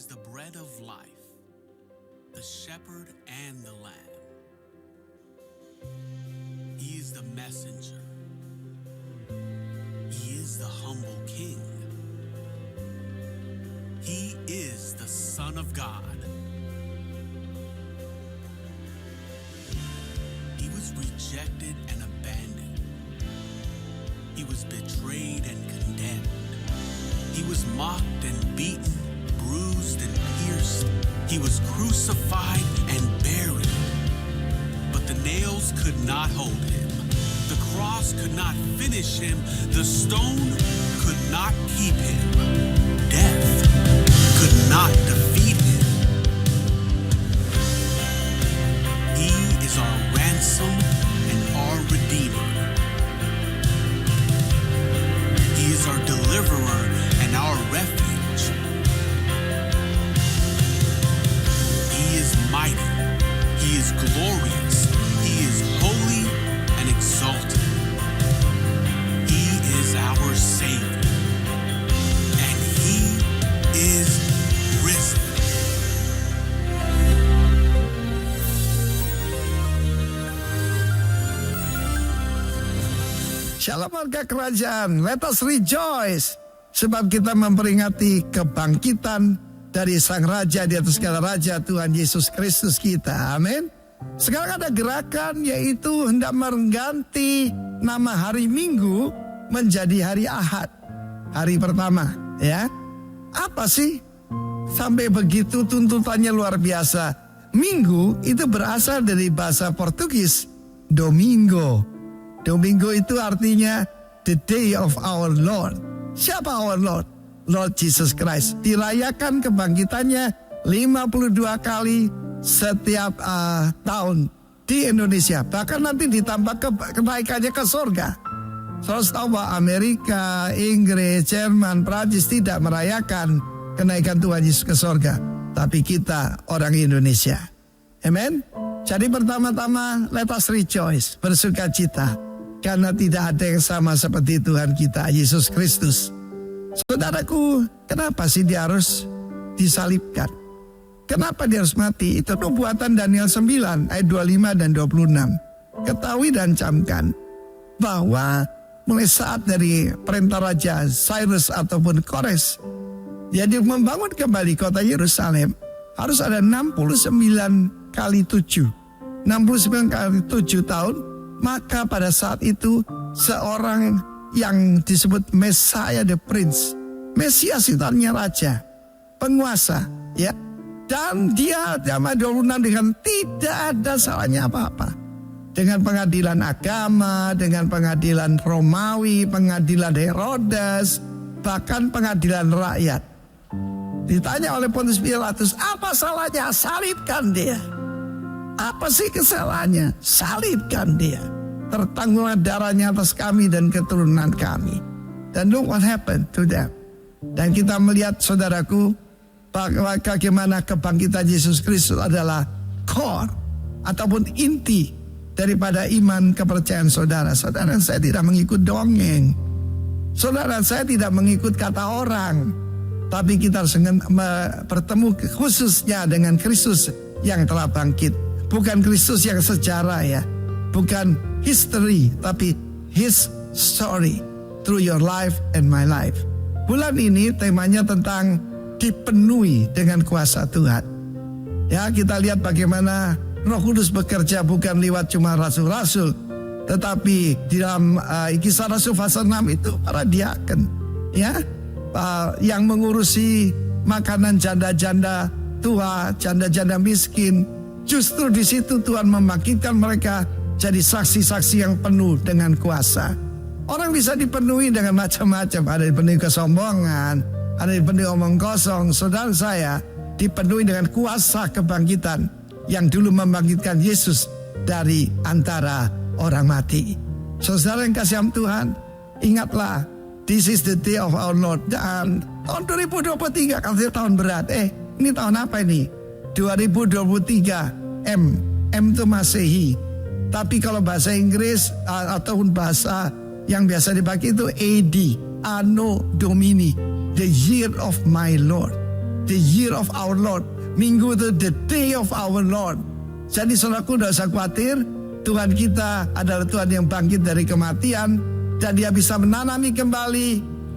the bread of life, the shepherd and the lamb. He is the messenger. He is the humble king. He is the Son of God. He was rejected and abandoned. He was betrayed and condemned. He was mocked and beaten, bruised and pierced. He was crucified and buried. But the nails could not hold him. The cross could not finish him. The stone could not keep him. Death could not defeat him. He is our ransom and our redeemer. He is our deliverer and our refuge. He is mighty. He is glorious. He is holy and exalted. He is our Savior. And He is risen. Shalom warga kerajaan, let us rejoice. Sebab kita memperingati kebangkitan dari Sang Raja di atas segala Raja, Tuhan Yesus Kristus kita. Amin. Sekarang ada gerakan yaitu hendak mengganti nama hari Minggu menjadi hari Ahad. Hari pertama, ya. Apa sih? Sampai begitu tuntutannya luar biasa. Minggu itu berasal dari bahasa Portugis, domingo. Domingo itu artinya the day of our Lord. Siapa our Lord? Lord Jesus Christ. Dirayakan kebangkitannya 52 kali setiap tahun di Indonesia. Bahkan nanti ditambah kenaikannya ke surga. Saudara tahu bahwa Amerika, Inggris, Jerman, Prancis tidak merayakan kenaikan Tuhan Yesus ke surga. Tapi kita orang Indonesia. Amen. Jadi pertama-tama let us rejoice, bersuka cita. Karena tidak ada yang sama seperti Tuhan kita, Yesus Kristus. Saudaraku, kenapa sih dia harus disalibkan? Kenapa dia harus mati? Itu nubuatan Daniel 9 ayat 25 dan 26. Ketahui dan camkan bahwa mulai saat dari perintah Raja Cyrus ataupun Kores, jadi membangun kembali kota Yerusalem, harus ada 69 kali 7. 69 kali 7 tahun. Maka pada saat itu seorang yang disebut Messiah the Prince, Mesias itu artinya raja, penguasa, ya. Dan dia zaman 26 dengan tidak ada salahnya apa-apa. Dengan pengadilan agama, dengan pengadilan Romawi, pengadilan Herodes, bahkan pengadilan rakyat. Ditanya oleh Pontius Pilatus, apa salahnya? Salibkan dia. Apa sih kesalahannya? Salibkan dia. Tertanggunglah darahnya atas kami dan keturunan kami. Dan look what happened to them. Dan kita melihat saudaraku, bagaimana kebangkitan Yesus Kristus adalah core ataupun inti daripada iman kepercayaan saudara. Saudara, saya tidak mengikut dongeng. Saudara, saya tidak mengikut kata orang. Tapi kita harus bertemu khususnya dengan Kristus yang telah bangkit. Bukan Kristus yang sejarah, ya. Bukan history, tapi His story through your life and my life. Bulan ini temanya tentang dipenuhi dengan kuasa Tuhan. Ya, kita lihat bagaimana Roh Kudus bekerja bukan lewat cuma rasul-rasul, tetapi di dalam Kisah Rasul pasal 6 itu para diaken, ya, yang mengurusi makanan janda-janda tua, janda-janda miskin. Justru di situ Tuhan membangkitkan mereka jadi saksi-saksi yang penuh dengan kuasa. Orang bisa dipenuhi dengan macam-macam. Ada dipenuhi kesombongan, ada dipenuhi omong kosong. Saudara saya dipenuhi dengan kuasa kebangkitan yang dulu membangkitkan Yesus dari antara orang mati. Saudara yang kasih Tuhan, ingatlah, this is the day of our Lord. Dan tahun 2023 katanya tahun berat. Ini tahun apa ini? 2023 M itu Masehi. Tapi kalau bahasa Inggris ataupun bahasa yang biasa dipakai itu AD, Anno Domini, the year of my Lord. the year of our Lord. Minggu itu the day of our Lord. Jadi saudaraku tidak usah khawatir. Tuhan kita adalah Tuhan yang bangkit dari kematian. Dan dia bisa menanami kembali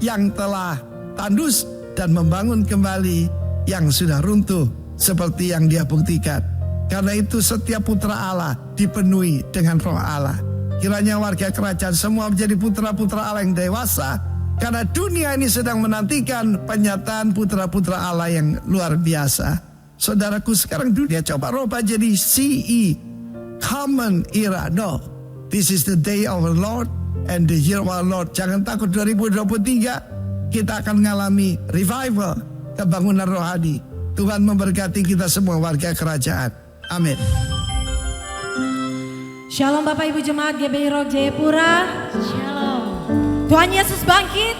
yang telah tandus. Dan membangun kembali yang sudah runtuh. Seperti yang dia buktikan. Karena itu setiap putra Allah dipenuhi dengan roh Allah. Kiranya warga kerajaan semua menjadi putra-putra Allah yang dewasa. Karena dunia ini sedang menantikan penyataan putra-putra Allah yang luar biasa. Saudaraku, sekarang dunia coba rubah jadi CE, Common Era. No, this is the day of our Lord and the year of our Lord. Jangan takut 2023 kita akan mengalami revival, kebangunan rohani. Tuhan memberkati kita semua warga kerajaan. Amin. Shalom Bapak Ibu Jemaat GBI Rock Jayapura. Shalom. Tuhan Yesus bangkit.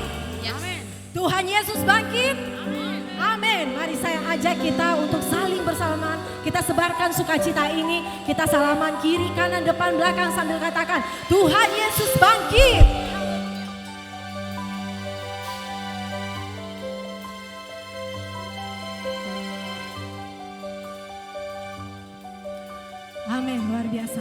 Amin. Tuhan Yesus bangkit. Amin. Amin. Mari saya ajak kita untuk saling bersalaman. Kita sebarkan sukacita ini. Kita salaman kiri, kanan, depan, belakang sambil katakan, Tuhan Yesus bangkit. Amin, luar biasa.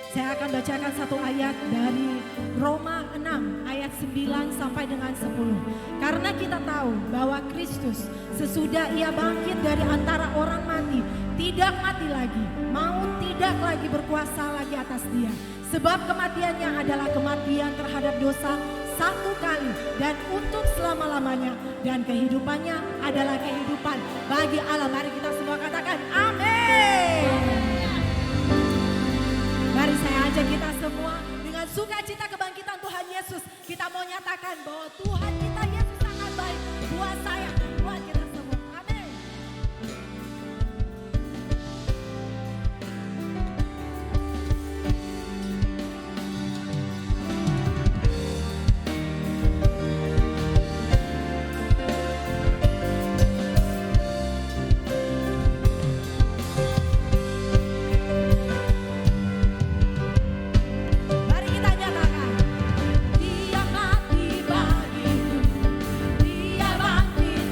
Saya akan bacakan satu ayat dari Roma 6 ayat 9 sampai dengan 10. Karena kita tahu bahwa Kristus sesudah ia bangkit dari antara orang mati, tidak mati lagi, maut tidak lagi berkuasa lagi atas dia. Sebab kematiannya adalah kematian terhadap dosa satu kali dan untuk selama-lamanya. Dan kehidupannya adalah kehidupan bagi Allah. Mari kita semua katakan amin. Mari saya ajak kita semua dengan sukacita kebangkitan Tuhan Yesus. Kita mau nyatakan bahwa Tuhan kita Yesus sangat baik buat saya, buat kita semua. Amin. Mari kita nyatakan, Dia mati bagiku, Dia bangkit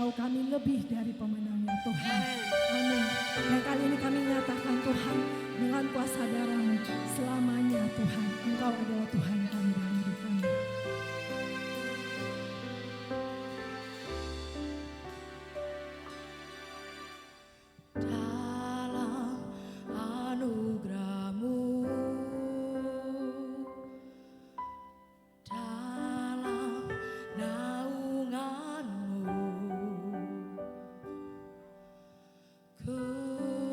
tahu kami lebih dari pemenangnya Tuhan. Amin. Dan kali ini kami nyatakan Tuhan dengan kuasa darah-Mu selamanya Tuhan. Engkau adalah Tuhan kami dalam hidup kami. Dalam anugerah-Mu, dalam naungan-Mu, ku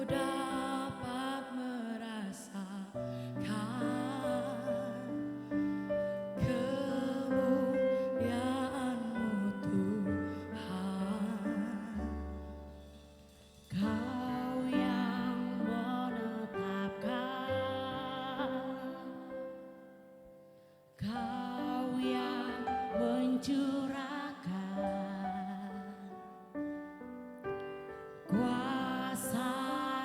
dapat merasakan kemuliaan-Mu Tuhan. Kau yang menetapkan, Kau yang mencurahkan kuasa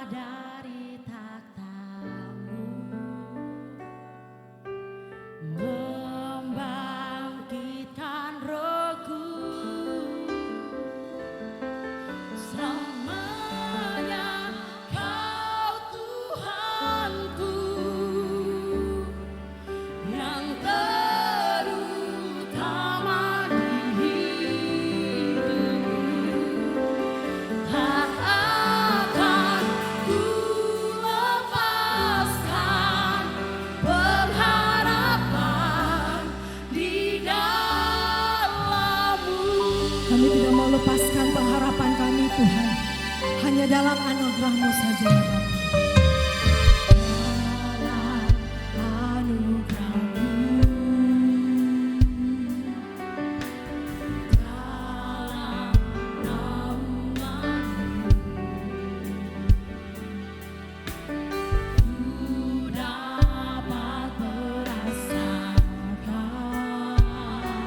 dari takhta-Mu, membangkitkan rohku. Selamanya Kau Tuhanku, yang terutama di hidupku. Tak akan ku lepaskan pengharapan di dalam-Mu. Kami tidak mau lepaskan pengharapan kami Tuhan. Hanya dalam anugerah-Mu saja ya Bapa. Dalam anugerah-Mu, dalam naungan-Mu, ku dapat merasakan kemuliaan-Mu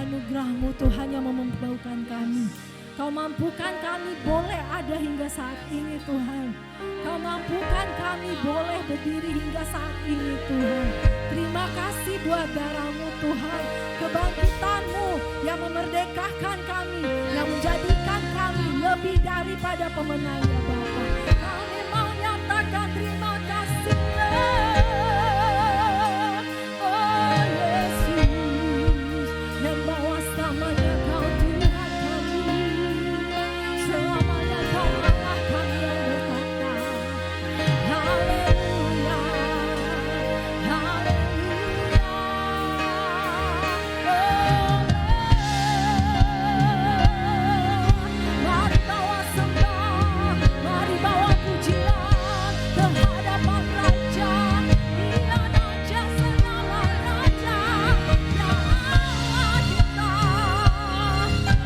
anugerah-Mu Tuhan yang memampukan kami. Kau mampukan kami boleh ada hingga saat ini Tuhan. Kau mampukan kami boleh berdiri hingga saat ini Tuhan. Terima kasih buat darah-Mu Tuhan. Kebangkitan-Mu yang memerdekakan kami. Yang menjadikan kami lebih daripada pemenang ya Bapa. Kami mau nyatakan terima kasih. Oh Yesus. Dan bawa selamanya Kau Tuhan kami. Selamanya Kau Allah kami yang berkata. Haleluya. Haleluya. Mari bawa sembah, mari bawa pujian terhadapan Raja, Dia Raja segala Raja, yang Allah kita,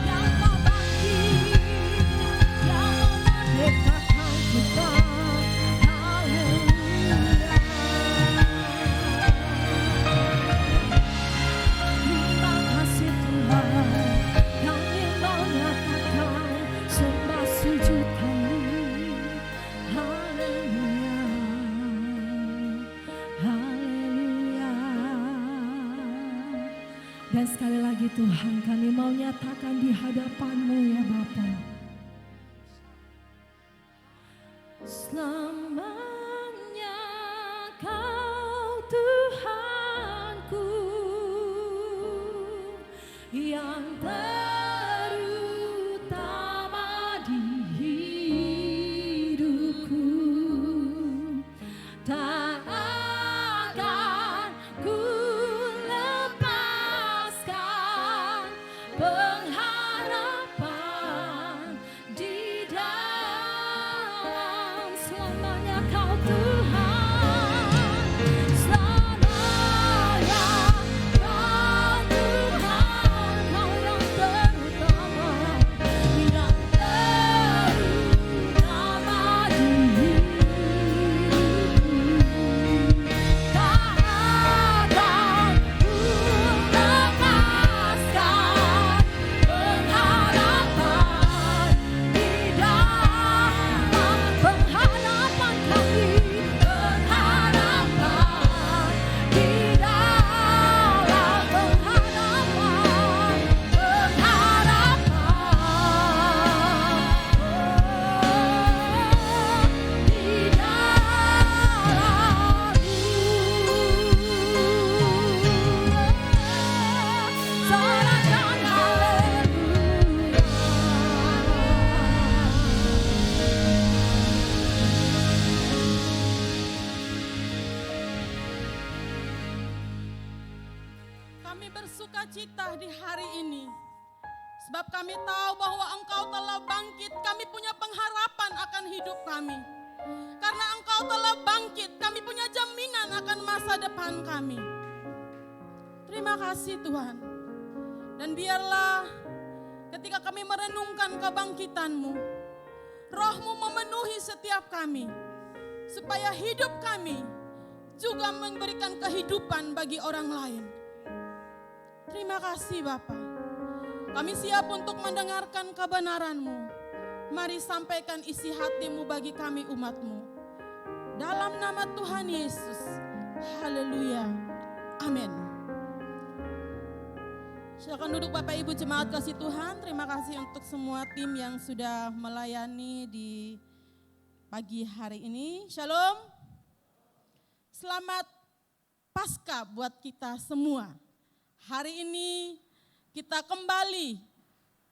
yang tak bangkit, yang memerdekakan kita. Terima kasih Tuhan, kami mau nyatakan sembah sujud kami. Haleluya, haleluya. Dan sekali lagi Tuhan, kami mau nyatakan di hadapan-Mu ya Bapa. Selamanya Kau Tuhanku yang terutama di hidupku. Tak akan ku lepaskan pengharapan di dalam selamanya Kau Tuhan. Selamanya Kau Tuhan, Kau yang terutama, yang terutama di hidupku. Tak akan ku lepaskan pengharapan di dalam pengharapan kami, pengharapan di dalam pengharapan, di dalam sorakan haleluya. Kami bersuka cita di hari ini, sebab kami tahu bahwa Engkau telah bangkit. Kami punya pengharapan akan hidup kami. Karena Engkau telah bangkit, kami punya jaminan akan masa depan kami. Terima kasih Tuhan. Dan biarlah ketika kami merenungkan kebangkitan-Mu, Roh-Mu memenuhi setiap kami, supaya hidup kami juga memberikan kehidupan bagi orang lain. Terima kasih Bapa. Kami siap untuk mendengarkan kebenaran-Mu. Mari sampaikan isi hati-Mu bagi kami umat-Mu. Dalam nama Tuhan Yesus. Haleluya. Amin. Silakan duduk Bapak Ibu jemaat kasih Tuhan. Terima kasih untuk semua tim yang sudah melayani di pagi hari ini. Shalom. Selamat Paskah buat kita semua. Hari ini kita kembali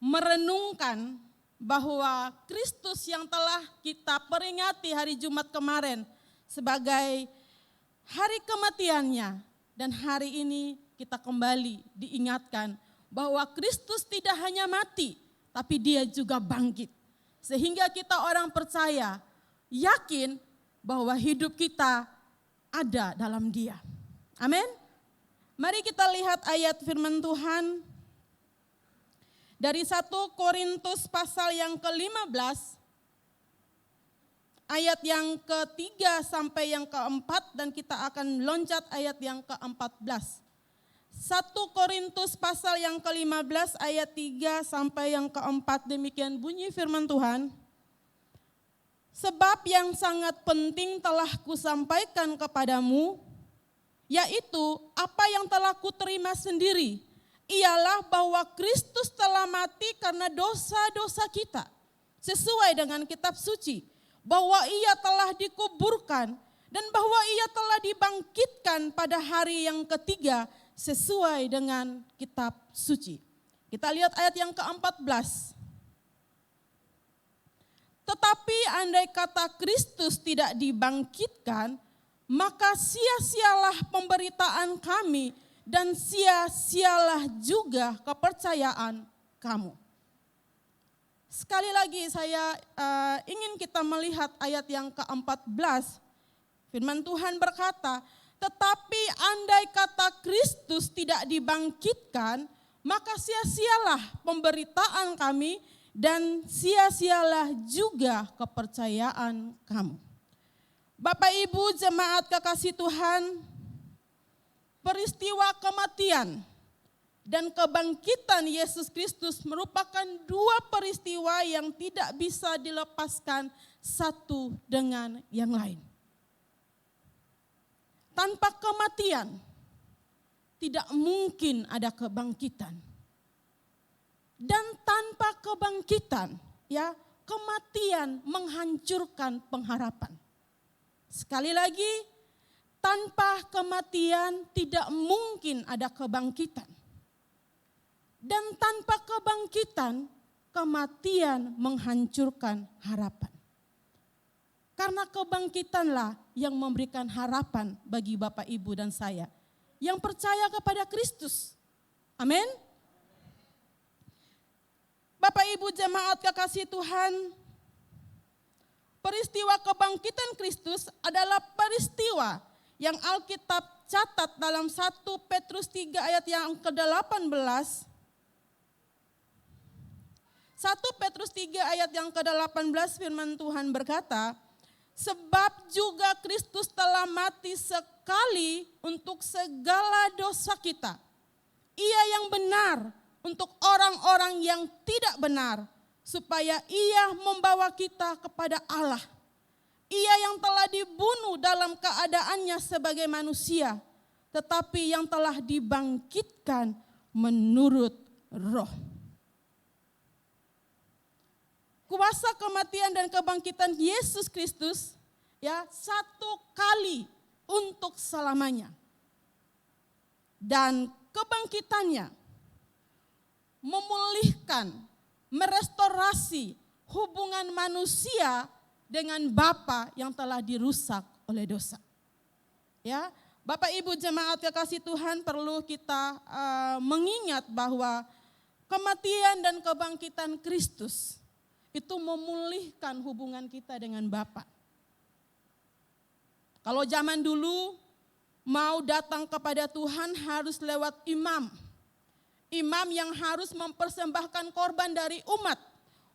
merenungkan bahwa Kristus yang telah kita peringati hari Jumat kemarin sebagai hari kematiannya. Dan hari ini kita kembali diingatkan bahwa Kristus tidak hanya mati, tapi Dia juga bangkit. Sehingga kita orang percaya, yakin bahwa hidup kita ada dalam Dia. Amin. Mari kita lihat ayat firman Tuhan dari 1 Korintus pasal yang ke-15, ayat yang ke-3 sampai yang ke-4, dan kita akan loncat ayat yang ke-14. 1 1 Korintus pasal yang ke-15 ayat 3 sampai yang ke-4, demikian bunyi firman Tuhan. Sebab yang sangat penting telah kusampaikan kepadamu, yaitu apa yang telah kuterima sendiri, ialah bahwa Kristus telah mati karena dosa-dosa kita, sesuai dengan kitab suci, bahwa ia telah dikuburkan, dan bahwa ia telah dibangkitkan pada hari yang ketiga, sesuai dengan kitab suci. Kita lihat ayat yang ke-14. Tetapi andai kata Kristus tidak dibangkitkan, maka sia-sialah pemberitaan kami dan sia-sialah juga kepercayaan kamu. Sekali lagi saya ingin kita melihat ayat yang ke-14. Firman Tuhan berkata, tetapi andai kata Kristus tidak dibangkitkan, maka sia-sialah pemberitaan kami dan sia-sialah juga kepercayaan kamu. Bapak Ibu jemaat kekasih Tuhan, peristiwa kematian dan kebangkitan Yesus Kristus merupakan dua peristiwa yang tidak bisa dilepaskan satu dengan yang lain. Tanpa kematian, tidak mungkin ada kebangkitan. Dan tanpa kebangkitan, ya, kematian menghancurkan pengharapan. Sekali lagi, tanpa kematian tidak mungkin ada kebangkitan. Dan tanpa kebangkitan, kematian menghancurkan harapan. Karena kebangkitanlah yang memberikan harapan bagi Bapak, Ibu, dan saya yang percaya kepada Kristus. Amin. Bapak, Ibu, jemaat kekasih Tuhan, peristiwa kebangkitan Kristus adalah peristiwa yang Alkitab catat dalam 1 Petrus 3 ayat yang ke-18. 1 Petrus 3 ayat yang ke-18 firman Tuhan berkata, sebab juga Kristus telah mati sekali untuk segala dosa kita. Ia yang benar untuk orang-orang yang tidak benar, supaya ia membawa kita kepada Allah. Ia yang telah dibunuh dalam keadaannya sebagai manusia, tetapi yang telah dibangkitkan menurut roh. Kuasa kematian dan kebangkitan Yesus Kristus, ya, satu kali untuk selamanya. Dan kebangkitannya memulihkan, merestorasi hubungan manusia dengan Bapa yang telah dirusak oleh dosa. Ya, Bapak Ibu jemaat kekasih Tuhan, perlu kita mengingat bahwa kematian dan kebangkitan Kristus itu memulihkan hubungan kita dengan Bapa. Kalau zaman dulu mau datang kepada Tuhan harus lewat imam. Imam yang harus mempersembahkan korban dari umat.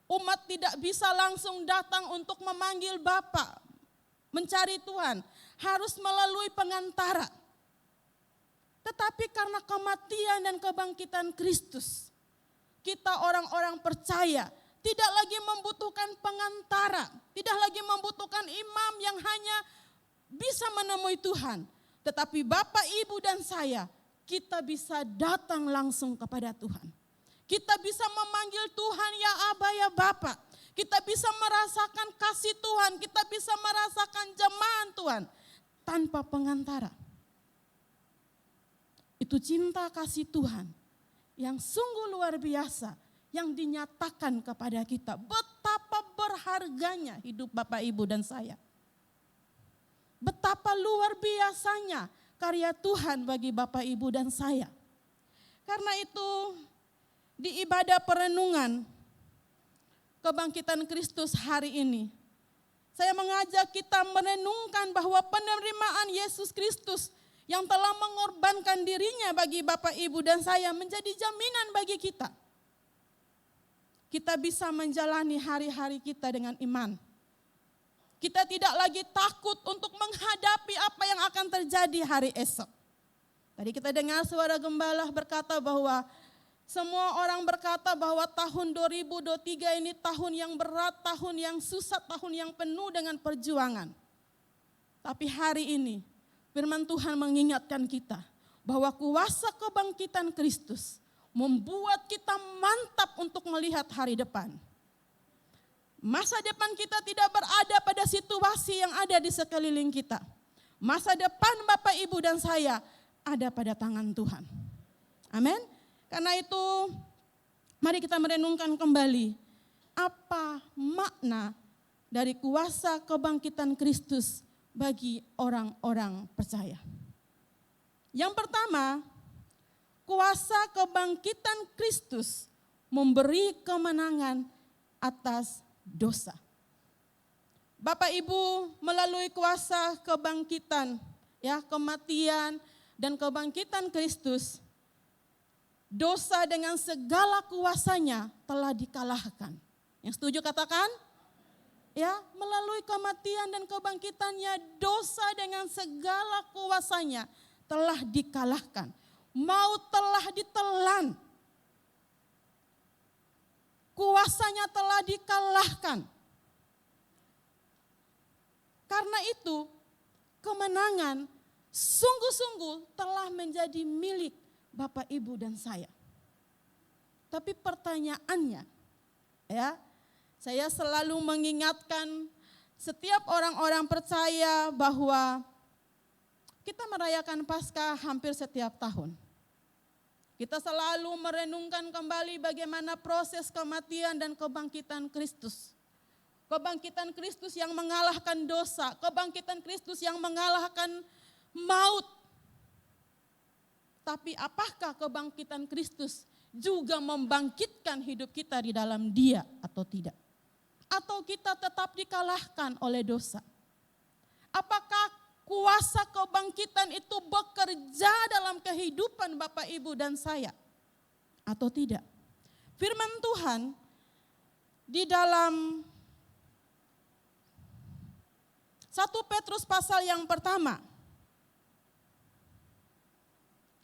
Umat tidak bisa langsung datang untuk memanggil Bapa, mencari Tuhan. Harus melalui pengantara. Tetapi karena kematian dan kebangkitan Kristus, kita orang-orang percaya tidak lagi membutuhkan pengantara, tidak lagi membutuhkan imam yang hanya bisa menemui Tuhan. Tetapi Bapak, Ibu, dan saya, kita bisa datang langsung kepada Tuhan. Kita bisa memanggil Tuhan ya Aba ya Bapa. Kita bisa merasakan kasih Tuhan, kita bisa merasakan jemahan Tuhan tanpa pengantara. Itu cinta kasih Tuhan yang sungguh luar biasa yang dinyatakan kepada kita. Betapa berharganya hidup Bapak, Ibu, dan saya. Betapa luar biasanya karya Tuhan bagi Bapak, Ibu, dan saya. Karena itu di ibadah perenungan kebangkitan Kristus hari ini, saya mengajak kita merenungkan bahwa penerimaan Yesus Kristus yang telah mengorbankan dirinya bagi Bapak, Ibu, dan saya menjadi jaminan bagi kita. Kita bisa menjalani hari-hari kita dengan iman. Kita tidak lagi takut untuk menghadapi apa yang akan terjadi hari esok. Tadi kita dengar suara gembala berkata bahwa semua orang berkata bahwa tahun 2023 ini tahun yang berat, tahun yang susah, tahun yang penuh dengan perjuangan. Tapi hari ini firman Tuhan mengingatkan kita bahwa kuasa kebangkitan Kristus membuat kita mantap untuk melihat hari depan. Masa depan kita tidak berada pada situasi yang ada di sekeliling kita. Masa depan Bapak, Ibu, dan saya ada pada tangan Tuhan. Amin. Karena itu mari kita merenungkan kembali apa makna dari kuasa kebangkitan Kristus bagi orang-orang percaya. Yang pertama, kuasa kebangkitan Kristus memberi kemenangan atas dosa. Bapak Ibu, melalui kuasa kebangkitan, kematian dan kebangkitan Kristus, dosa dengan segala kuasanya telah dikalahkan. Yang setuju katakan? Melalui kematian dan kebangkitannya, dosa dengan segala kuasanya telah dikalahkan. Maut telah ditelan. Kuasanya telah dikalahkan. Karena itu, kemenangan sungguh-sungguh telah menjadi milik Bapak, Ibu, dan saya. Tapi pertanyaannya, saya selalu mengingatkan setiap orang-orang percaya bahwa kita merayakan Paskah hampir setiap tahun. Kita selalu merenungkan kembali bagaimana proses kematian dan kebangkitan Kristus. Kebangkitan Kristus yang mengalahkan dosa, kebangkitan Kristus yang mengalahkan maut. Tapi apakah kebangkitan Kristus juga membangkitkan hidup kita di dalam Dia atau tidak? Atau kita tetap dikalahkan oleh dosa? Apakah kuasa kebangkitan itu bekerja dalam kehidupan Bapak, Ibu, dan saya? Atau tidak? Firman Tuhan di dalam 1 Petrus pasal yang pertama,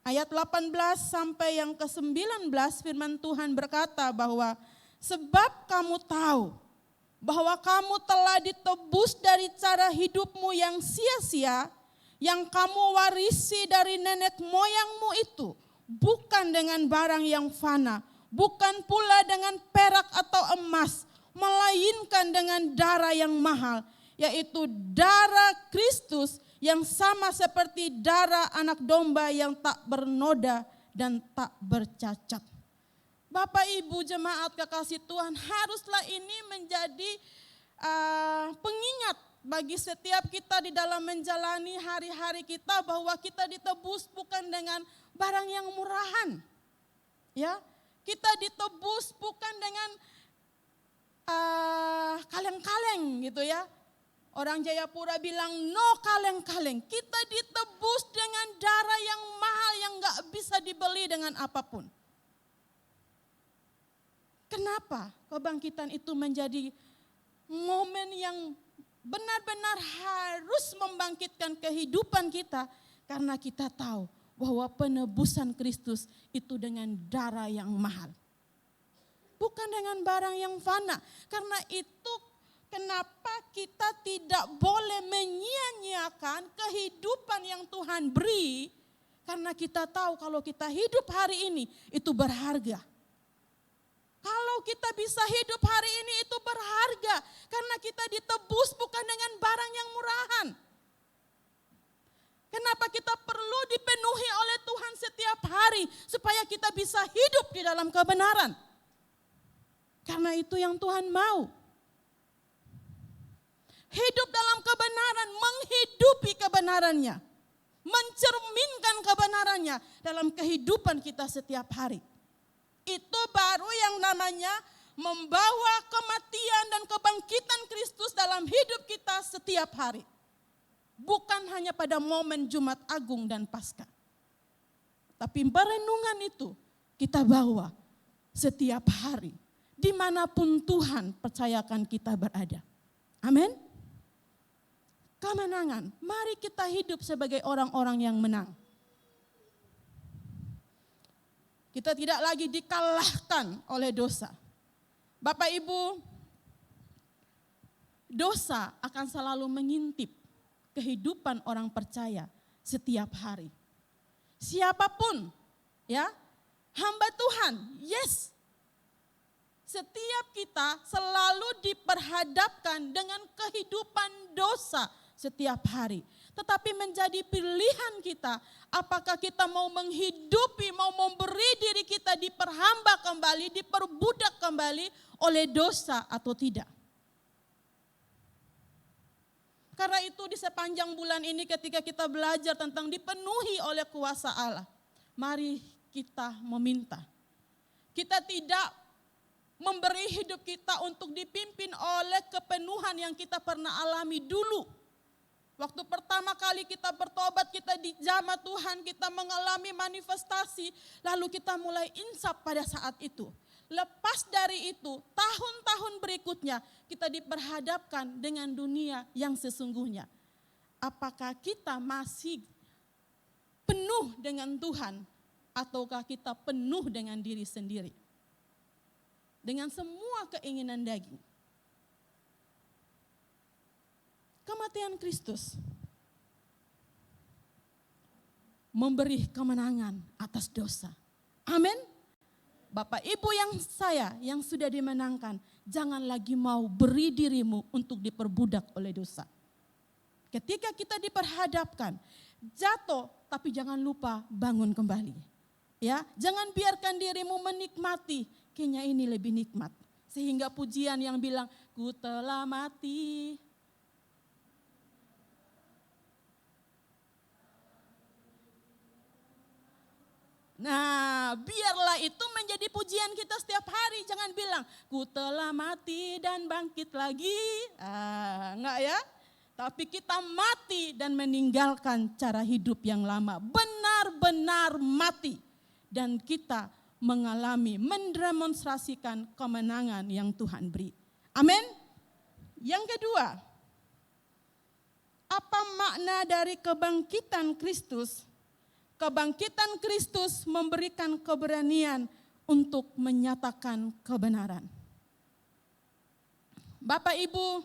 ayat 18 sampai yang ke-19, firman Tuhan berkata bahwa sebab kamu tahu bahwa kamu telah ditebus dari cara hidupmu yang sia-sia, yang kamu warisi dari nenek moyangmu itu, bukan dengan barang yang fana, bukan pula dengan perak atau emas, melainkan dengan darah yang mahal, yaitu darah Kristus, yang sama seperti darah anak domba yang tak bernoda dan tak bercacat. Bapak, Ibu, jemaat kekasih Tuhan, haruslah ini menjadi pengingat bagi setiap kita di dalam menjalani hari-hari kita bahwa kita ditebus bukan dengan barang yang murahan. Kita ditebus bukan dengan kaleng-kaleng gitu ya. Orang Jayapura bilang no kaleng-kaleng. Kita ditebus dengan darah yang mahal yang gak bisa dibeli dengan apapun. Kenapa kebangkitan itu menjadi momen yang benar-benar harus membangkitkan kehidupan kita? Karena kita tahu bahwa penebusan Kristus itu dengan darah yang mahal. Bukan dengan barang yang fana. Karena itu kenapa kita tidak boleh menyia-nyiakan kehidupan yang Tuhan beri. Karena kita tahu kalau kita hidup hari ini itu berharga. Kalau kita bisa hidup hari ini itu berharga. Karena kita ditebus bukan dengan barang yang murahan. Kenapa kita perlu dipenuhi oleh Tuhan setiap hari supaya kita bisa hidup di dalam kebenaran. Karena itu yang Tuhan mau. Hidup dalam kebenaran, menghidupi kebenarannya. Mencerminkan kebenarannya dalam kehidupan kita setiap hari. Itu baru yang namanya membawa kematian dan kebangkitan Kristus dalam hidup kita setiap hari. Bukan hanya pada momen Jumat Agung dan Paskah. Tapi perenungan itu kita bawa setiap hari. Dimanapun Tuhan percayakan kita berada. Amin. Kemenangan, mari kita hidup sebagai orang-orang yang menang. Kita tidak lagi dikalahkan oleh dosa. Bapak Ibu, dosa akan selalu mengintip kehidupan orang percaya setiap hari. Siapapun, ya, hamba Tuhan, yes. Setiap kita selalu diperhadapkan dengan kehidupan dosa setiap hari. Tetapi menjadi pilihan kita, apakah kita mau menghidupi, mau memberi diri kita diperhamba kembali, diperbudak kembali oleh dosa atau tidak. Karena itu di sepanjang bulan ini ketika kita belajar tentang dipenuhi oleh kuasa Allah, mari kita meminta. Kita tidak memberi hidup kita untuk dipimpin oleh kepenuhan yang kita pernah alami dulu. Waktu pertama kali kita bertobat, kita dijamah Tuhan, kita mengalami manifestasi, lalu kita mulai insaf pada saat itu. Lepas dari itu, tahun-tahun berikutnya kita diperhadapkan dengan dunia yang sesungguhnya. Apakah kita masih penuh dengan Tuhan ataukah kita penuh dengan diri sendiri? Dengan semua keinginan daging. Kematian Kristus memberi kemenangan atas dosa. Amin. Bapak Ibu yang sudah dimenangkan, jangan lagi mau beri dirimu untuk diperbudak oleh dosa. Ketika kita diperhadapkan, jatuh tapi jangan lupa bangun kembali. Ya, jangan biarkan dirimu menikmati, kayaknya ini lebih nikmat. Sehingga pujian yang bilang, ku telah mati. Nah, biarlah itu menjadi pujian kita setiap hari. Jangan bilang, ku telah mati dan bangkit lagi. Enggak ya. Tapi kita mati dan meninggalkan cara hidup yang lama. Benar-benar mati. Dan kita mendemonstrasikan kemenangan yang Tuhan beri. Amin. Yang kedua, apa makna dari kebangkitan Kristus? Kebangkitan Kristus memberikan keberanian untuk menyatakan kebenaran. Bapak Ibu,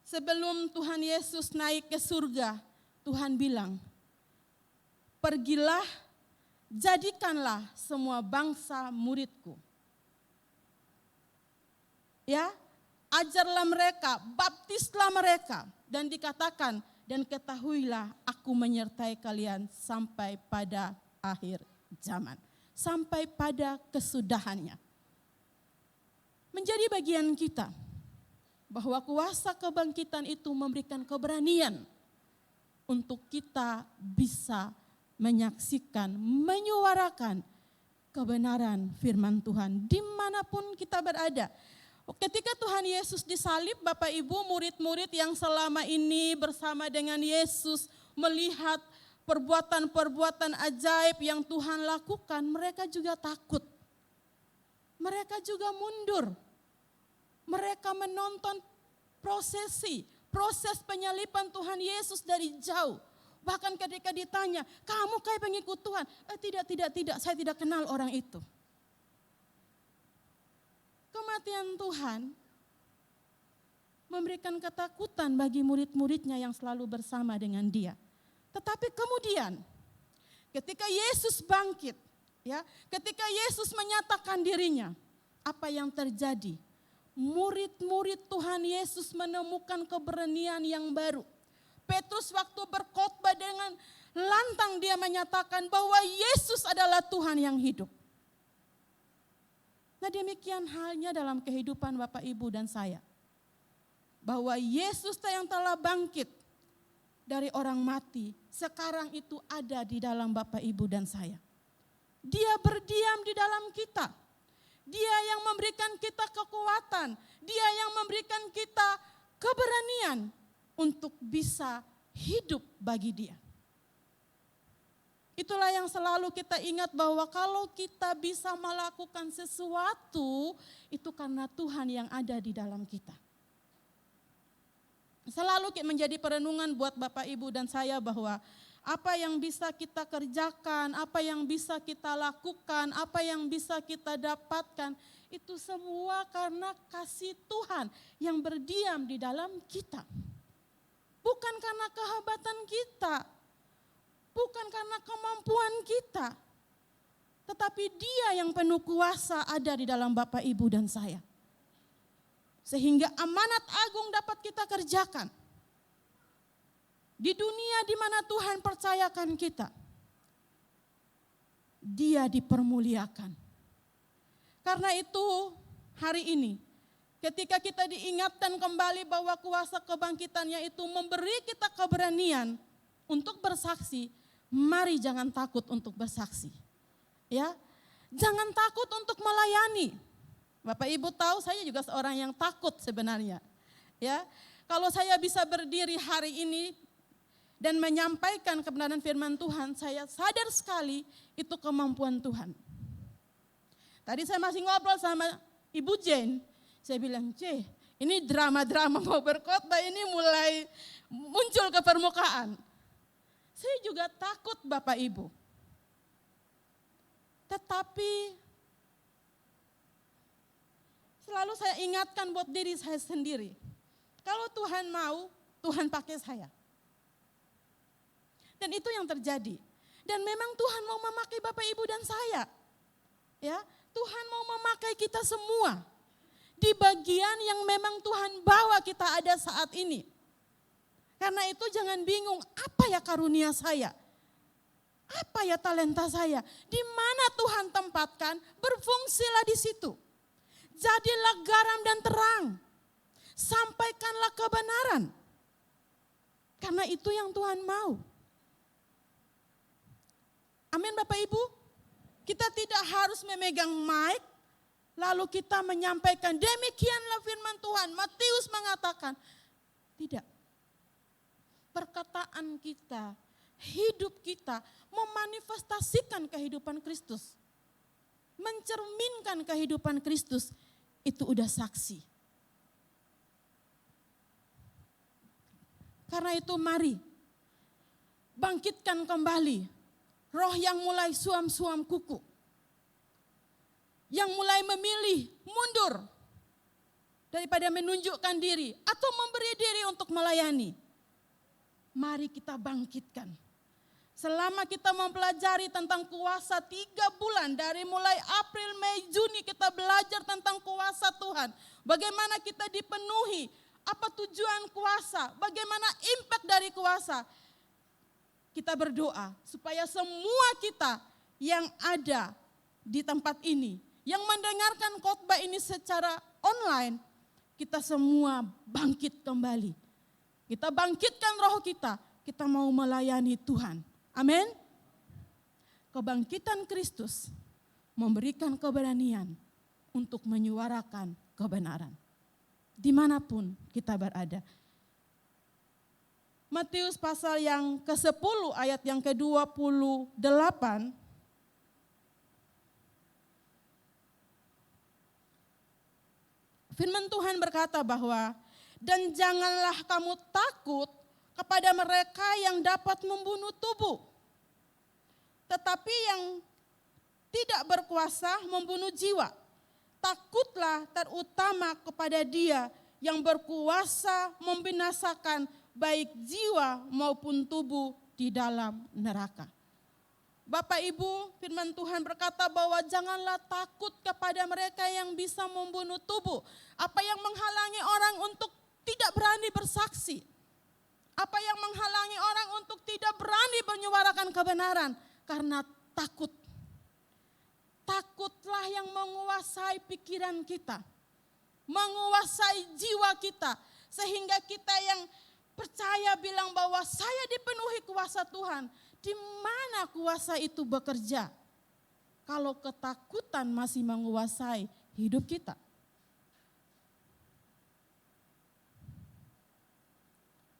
sebelum Tuhan Yesus naik ke surga, Tuhan bilang, pergilah, jadikanlah semua bangsa muridku. Ya, ajarlah mereka, baptislah mereka, dan dikatakan, dan ketahuilah aku menyertai kalian sampai pada akhir zaman. Sampai pada kesudahannya. Menjadi bagian kita bahwa kuasa kebangkitan itu memberikan keberanian untuk kita bisa menyaksikan, menyuarakan kebenaran firman Tuhan dimanapun kita berada. Ketika Tuhan Yesus disalib, Bapak Ibu, murid-murid yang selama ini bersama dengan Yesus melihat perbuatan-perbuatan ajaib yang Tuhan lakukan, mereka juga takut. Mereka juga mundur. Mereka menonton proses penyaliban Tuhan Yesus dari jauh. Bahkan ketika ditanya, kamu kayak pengikut Tuhan? Tidak, saya tidak kenal orang itu. Kematian Tuhan memberikan ketakutan bagi murid-muridnya yang selalu bersama dengan dia. Tetapi kemudian ketika Yesus bangkit, ya, ketika Yesus menyatakan dirinya, apa yang terjadi? Murid-murid Tuhan Yesus menemukan keberanian yang baru. Petrus waktu berkhotbah dengan lantang dia menyatakan bahwa Yesus adalah Tuhan yang hidup. Nah, demikian halnya dalam kehidupan Bapak Ibu dan saya. Bahwa Yesus yang telah bangkit dari orang mati, sekarang itu ada di dalam Bapak Ibu dan saya. Dia berdiam di dalam kita. Dia yang memberikan kita kekuatan. Dia yang memberikan kita keberanian untuk bisa hidup bagi dia. Itulah yang selalu kita ingat bahwa kalau kita bisa melakukan sesuatu, itu karena Tuhan yang ada di dalam kita. Selalu menjadi perenungan buat Bapak Ibu dan saya bahwa apa yang bisa kita kerjakan, apa yang bisa kita lakukan, apa yang bisa kita dapatkan, itu semua karena kasih Tuhan yang berdiam di dalam kita. Bukan karena kehebatan kita, bukan karena kemampuan kita, tetapi Dia yang penuh kuasa ada di dalam Bapak, Ibu, dan saya. Sehingga amanat agung dapat kita kerjakan. Di dunia di mana Tuhan percayakan kita, Dia dipermuliakan. Karena itu hari ini ketika kita diingatkan kembali bahwa kuasa kebangkitannya itu memberi kita keberanian untuk bersaksi, mari jangan takut untuk bersaksi. Ya, jangan takut untuk melayani. Bapak Ibu tahu saya juga seorang yang takut sebenarnya. Ya, kalau saya bisa berdiri hari ini dan menyampaikan kebenaran firman Tuhan, saya sadar sekali itu kemampuan Tuhan. Tadi saya masih ngobrol sama Ibu Jane, saya bilang, ini drama-drama mau berkhotbah ini mulai muncul ke permukaan. Saya juga takut Bapak Ibu. Tetapi selalu saya ingatkan buat diri saya sendiri. Kalau Tuhan mau, Tuhan pakai saya. Dan itu yang terjadi. Dan memang Tuhan mau memakai Bapak, Ibu, dan saya. Ya, Tuhan mau memakai kita semua. Di bagian yang memang Tuhan bawa kita ada saat ini. Karena itu jangan bingung, apa ya karunia saya? Apa ya talenta saya? Di mana Tuhan tempatkan, berfungsilah di situ. Jadilah garam dan terang. Sampaikanlah kebenaran. Karena itu yang Tuhan mau. Amin Bapak Ibu. Kita tidak harus memegang mic, lalu kita menyampaikan demikianlah firman Tuhan. Matius mengatakan, tidak. Perkataan kita, hidup kita memanifestasikan kehidupan Kristus. Mencerminkan kehidupan Kristus, itu udah saksi. Karena itu mari, bangkitkan kembali roh yang mulai suam-suam kuku. Yang mulai memilih mundur daripada menunjukkan diri atau memberi diri untuk melayani. Mari kita bangkitkan. Selama kita mempelajari tentang kuasa 3 bulan, dari mulai April, Mei, Juni kita belajar tentang kuasa Tuhan. Bagaimana kita dipenuhi, apa tujuan kuasa, bagaimana impact dari kuasa. Kita berdoa supaya semua kita yang ada di tempat ini, yang mendengarkan khotbah ini secara online, kita semua bangkit kembali. Kita bangkitkan roh kita mau melayani Tuhan. Amin. Kebangkitan Kristus memberikan keberanian untuk menyuarakan kebenaran. Dimanapun kita berada. Matius pasal yang ke-10 ayat yang ke-28. Firman Tuhan berkata bahwa, dan janganlah kamu takut kepada mereka yang dapat membunuh tubuh, tetapi yang tidak berkuasa membunuh jiwa. Takutlah terutama kepada Dia yang berkuasa membinasakan baik jiwa maupun tubuh di dalam neraka. Bapak Ibu, firman Tuhan berkata bahwa janganlah takut kepada mereka yang bisa membunuh tubuh. Apa yang menghalangi orang untuk tidak berani bersaksi? Apa yang menghalangi orang untuk tidak berani menyuarakan kebenaran? Karena takut. Takutlah yang menguasai pikiran kita, menguasai jiwa kita, sehingga kita yang percaya bilang bahwa saya dipenuhi kuasa Tuhan. Di mana kuasa itu bekerja? Kalau ketakutan masih menguasai hidup kita.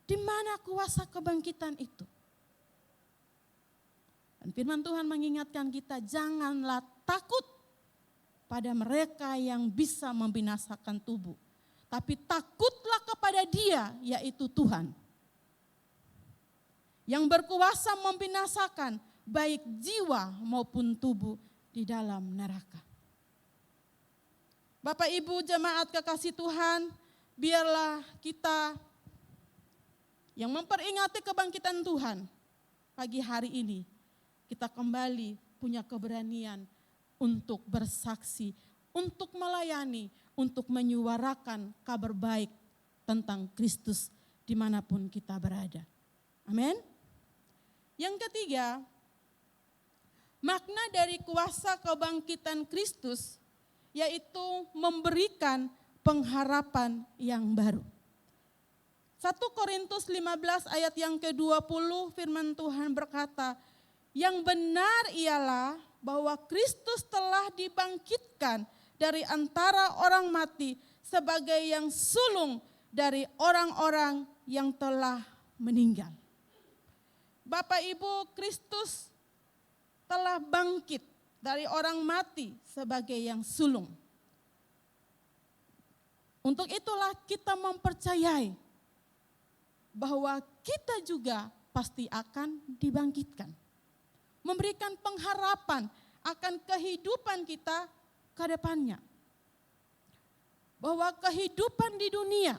Di mana kuasa kebangkitan itu? Dan firman Tuhan mengingatkan kita, janganlah takut pada mereka yang bisa membinasakan tubuh. Tapi takutlah kepada Dia, yaitu Tuhan. yang berkuasa membinasakan baik jiwa maupun tubuh di dalam neraka. Bapak Ibu jemaat kekasih Tuhan, biarlah kita yang memperingati kebangkitan Tuhan pagi hari ini, kita kembali punya keberanian untuk bersaksi, untuk melayani, untuk menyuarakan kabar baik tentang Kristus dimanapun kita berada. Amin. Yang ketiga, makna dari kuasa kebangkitan Kristus yaitu memberikan pengharapan yang baru. 1 Korintus 15 ayat yang ke-20 firman Tuhan berkata, yang benar ialah bahwa Kristus telah dibangkitkan dari antara orang mati sebagai yang sulung dari orang-orang yang telah meninggal. Bapak Ibu, Kristus telah bangkit dari orang mati sebagai yang sulung. Untuk itulah kita mempercayai bahwa kita juga pasti akan dibangkitkan. Memberikan pengharapan akan kehidupan kita ke depannya. Bahwa kehidupan di dunia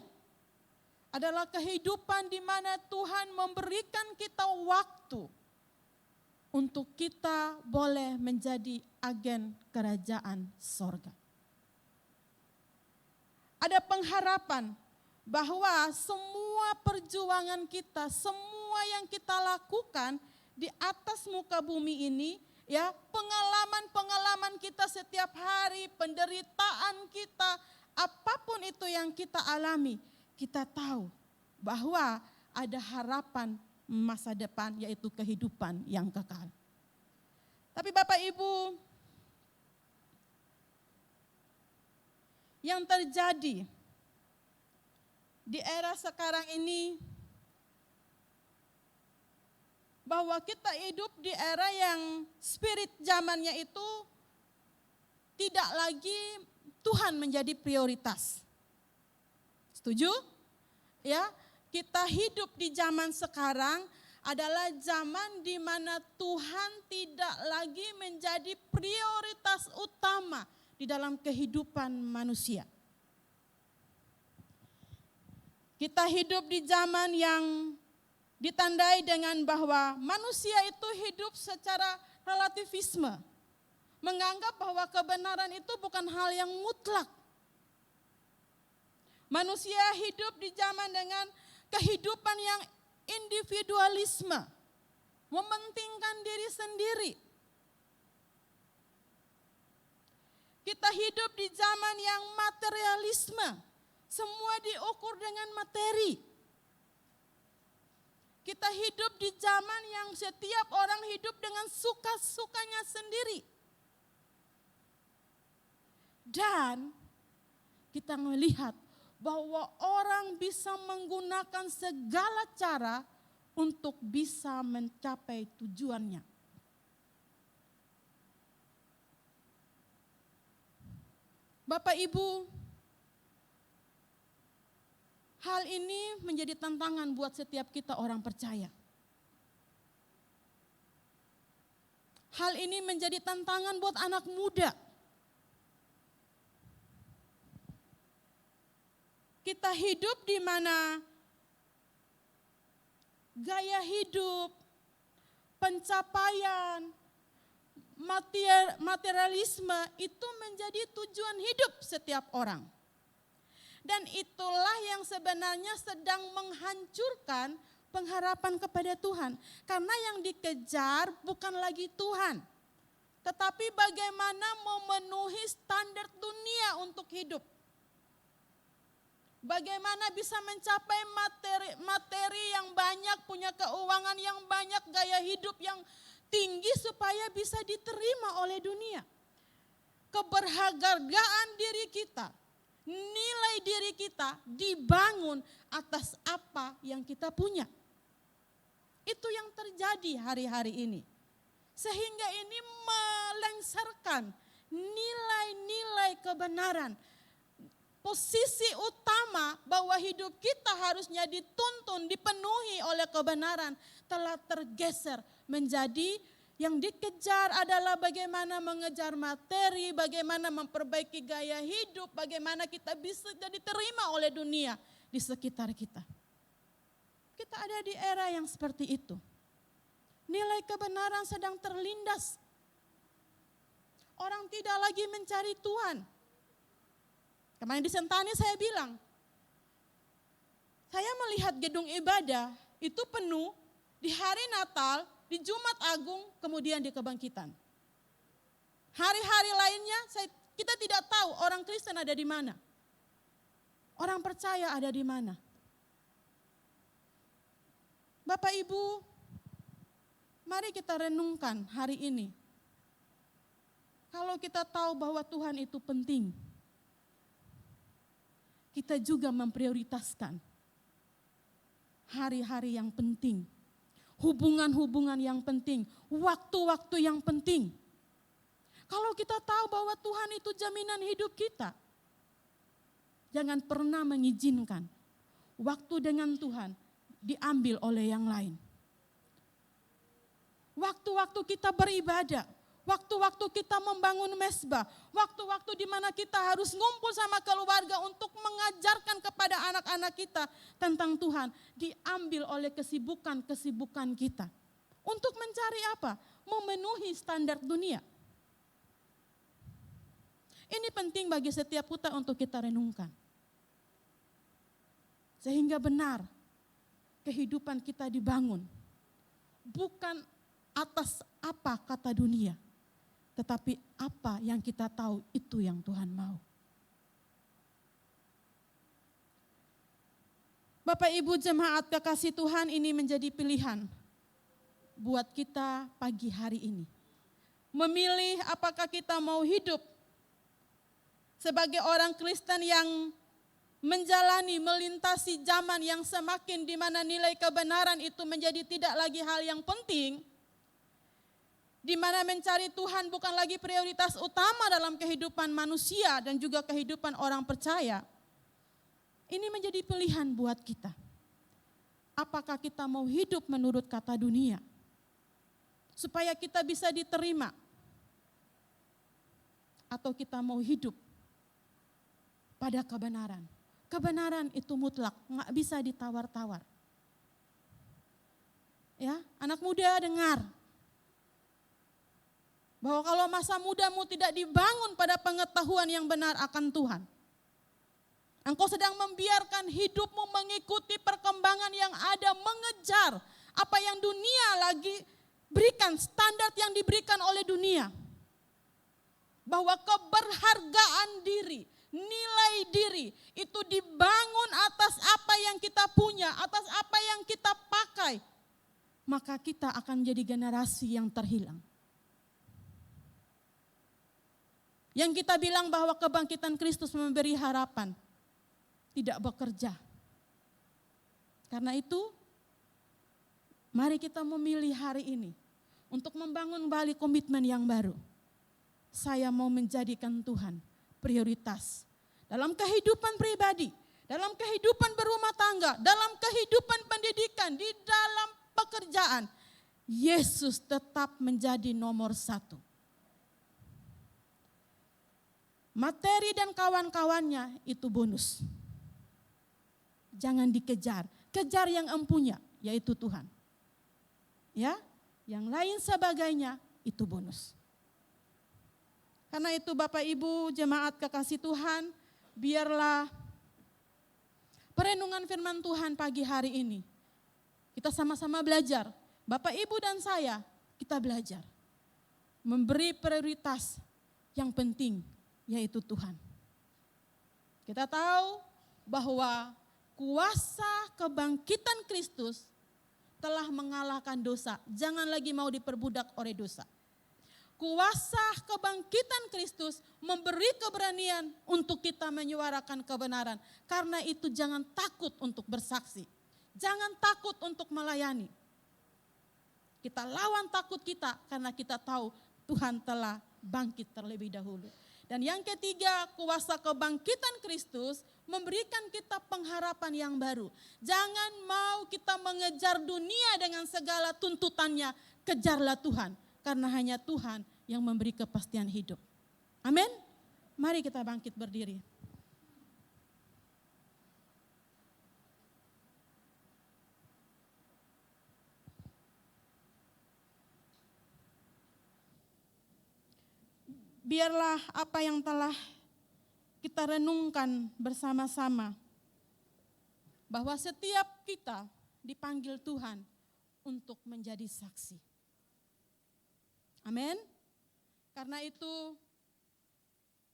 adalah kehidupan di mana Tuhan memberikan kita waktu untuk kita boleh menjadi agen kerajaan sorga. Ada pengharapan bahwa semua perjuangan kita, semua yang kita lakukan di atas muka bumi ini, ya, pengalaman-pengalaman kita setiap hari, penderitaan kita, apapun itu yang kita alami, kita tahu bahwa ada harapan masa depan, yaitu kehidupan yang kekal. Tapi Bapak Ibu, yang terjadi di era sekarang ini, bahwa kita hidup di era yang spirit zamannya itu tidak lagi Tuhan menjadi prioritas. Setuju? Ya, kita hidup di zaman sekarang adalah zaman di mana Tuhan tidak lagi menjadi prioritas utama di dalam kehidupan manusia. Kita hidup di zaman yang ditandai dengan bahwa manusia itu hidup secara relativisme. Menganggap bahwa kebenaran itu bukan hal yang mutlak. Manusia hidup di zaman dengan kehidupan yang individualisme, mementingkan diri sendiri. Kita hidup di zaman yang materialisme, semua diukur dengan materi. Kita hidup di zaman yang setiap orang hidup dengan suka-sukanya sendiri. Dan kita melihat bahwa orang bisa menggunakan segala cara untuk bisa mencapai tujuannya. Bapak Ibu, hal ini menjadi tantangan buat setiap kita orang percaya. Hal ini menjadi tantangan buat anak muda. Kita hidup di mana gaya hidup, pencapaian, materialisme itu menjadi tujuan hidup setiap orang. Dan itulah yang sebenarnya sedang menghancurkan pengharapan kepada Tuhan. Karena yang dikejar bukan lagi Tuhan, tetapi bagaimana memenuhi standar dunia untuk hidup. Bagaimana bisa mencapai materi yang banyak, punya keuangan yang banyak, gaya hidup yang tinggi supaya bisa diterima oleh dunia. Keberhargaan diri kita, nilai diri kita dibangun atas apa yang kita punya. Itu yang terjadi hari-hari ini. Sehingga ini melengsarkan nilai-nilai kebenaran. posisi utama bahwa hidup kita harusnya dituntun, dipenuhi oleh kebenaran telah tergeser menjadi yang dikejar adalah bagaimana mengejar materi, bagaimana memperbaiki gaya hidup, bagaimana kita bisa diterima oleh dunia di sekitar kita. Kita ada di era yang seperti itu. Nilai kebenaran sedang terlindas. Orang tidak lagi mencari Tuhan. Kemarin di Sentani saya bilang, saya melihat gedung ibadah itu penuh di hari Natal, di Jumat Agung, kemudian di Kebangkitan. Hari-hari lainnya kita tidak tahu orang Kristen ada di mana. Orang percaya ada di mana. Bapak Ibu, mari kita renungkan hari ini. Kalau kita tahu bahwa Tuhan itu penting, kita juga memprioritaskan hari-hari yang penting, hubungan-hubungan yang penting, waktu-waktu yang penting. Kalau kita tahu bahwa Tuhan itu jaminan hidup kita, jangan pernah mengizinkan waktu dengan Tuhan diambil oleh yang lain. Waktu-waktu kita beribadah, waktu-waktu kita membangun mesbah, waktu-waktu di mana kita harus ngumpul sama keluarga untuk mengajarkan kepada anak-anak kita tentang Tuhan, diambil oleh kesibukan-kesibukan kita. Untuk mencari apa? Memenuhi standar dunia. Ini penting bagi setiap kita untuk kita renungkan. Sehingga benar kehidupan kita dibangun. Bukan atas apa kata dunia, tetapi apa yang kita tahu itu yang Tuhan mau. Bapak Ibu jemaat kekasih Tuhan, ini menjadi pilihan buat kita pagi hari ini. Memilih apakah kita mau hidup sebagai orang Kristen yang menjalani, melintasi zaman yang semakin di mana nilai kebenaran itu menjadi tidak lagi hal yang penting, di mana mencari Tuhan bukan lagi prioritas utama dalam kehidupan manusia dan juga kehidupan orang percaya. Ini menjadi pilihan buat kita. Apakah kita mau hidup menurut kata dunia, supaya kita bisa diterima, atau kita mau hidup pada kebenaran. Kebenaran itu mutlak, nggak bisa ditawar-tawar. Ya, anak muda dengar. Bahwa kalau masa mudamu tidak dibangun pada pengetahuan yang benar akan Tuhan, engkau sedang membiarkan hidupmu mengikuti perkembangan yang ada, mengejar apa yang dunia lagi berikan, standar yang diberikan oleh dunia. Bahwa keberhargaan diri, nilai diri itu dibangun atas apa yang kita punya, atas apa yang kita pakai, maka kita akan menjadi generasi yang terhilang. Yang kita bilang bahwa kebangkitan Kristus memberi harapan, tidak bekerja. Karena itu, mari kita memilih hari ini untuk membangun kembali komitmen yang baru. Saya mau menjadikan Tuhan prioritas dalam kehidupan pribadi, dalam kehidupan berumah tangga, dalam kehidupan pendidikan, di dalam pekerjaan. Yesus tetap menjadi nomor satu. Materi dan kawan-kawannya itu bonus. Jangan dikejar, kejar yang empunya, yaitu Tuhan. Ya, yang lain sebagainya itu bonus. Karena itu Bapak Ibu jemaat kekasih Tuhan, biarlah perenungan firman Tuhan pagi hari ini kita sama-sama belajar. Bapak Ibu dan saya, kita belajar memberi prioritas yang penting, yaitu Tuhan. Kita tahu bahwa kuasa kebangkitan Kristus telah mengalahkan dosa. Jangan lagi mau diperbudak oleh dosa. Kuasa kebangkitan Kristus memberi keberanian untuk kita menyuarakan kebenaran. Karena itu jangan takut untuk bersaksi. Jangan takut untuk melayani. Kita lawan takut kita karena kita tahu Tuhan telah bangkit terlebih dahulu. Dan yang ketiga, kuasa kebangkitan Kristus memberikan kita pengharapan yang baru. Jangan mau kita mengejar dunia dengan segala tuntutannya, kejarlah Tuhan. Karena hanya Tuhan yang memberi kepastian hidup. Amin. Mari kita bangkit berdiri. Biarlah apa yang telah kita renungkan bersama-sama, bahwa setiap kita dipanggil Tuhan untuk menjadi saksi. Amin. Karena itu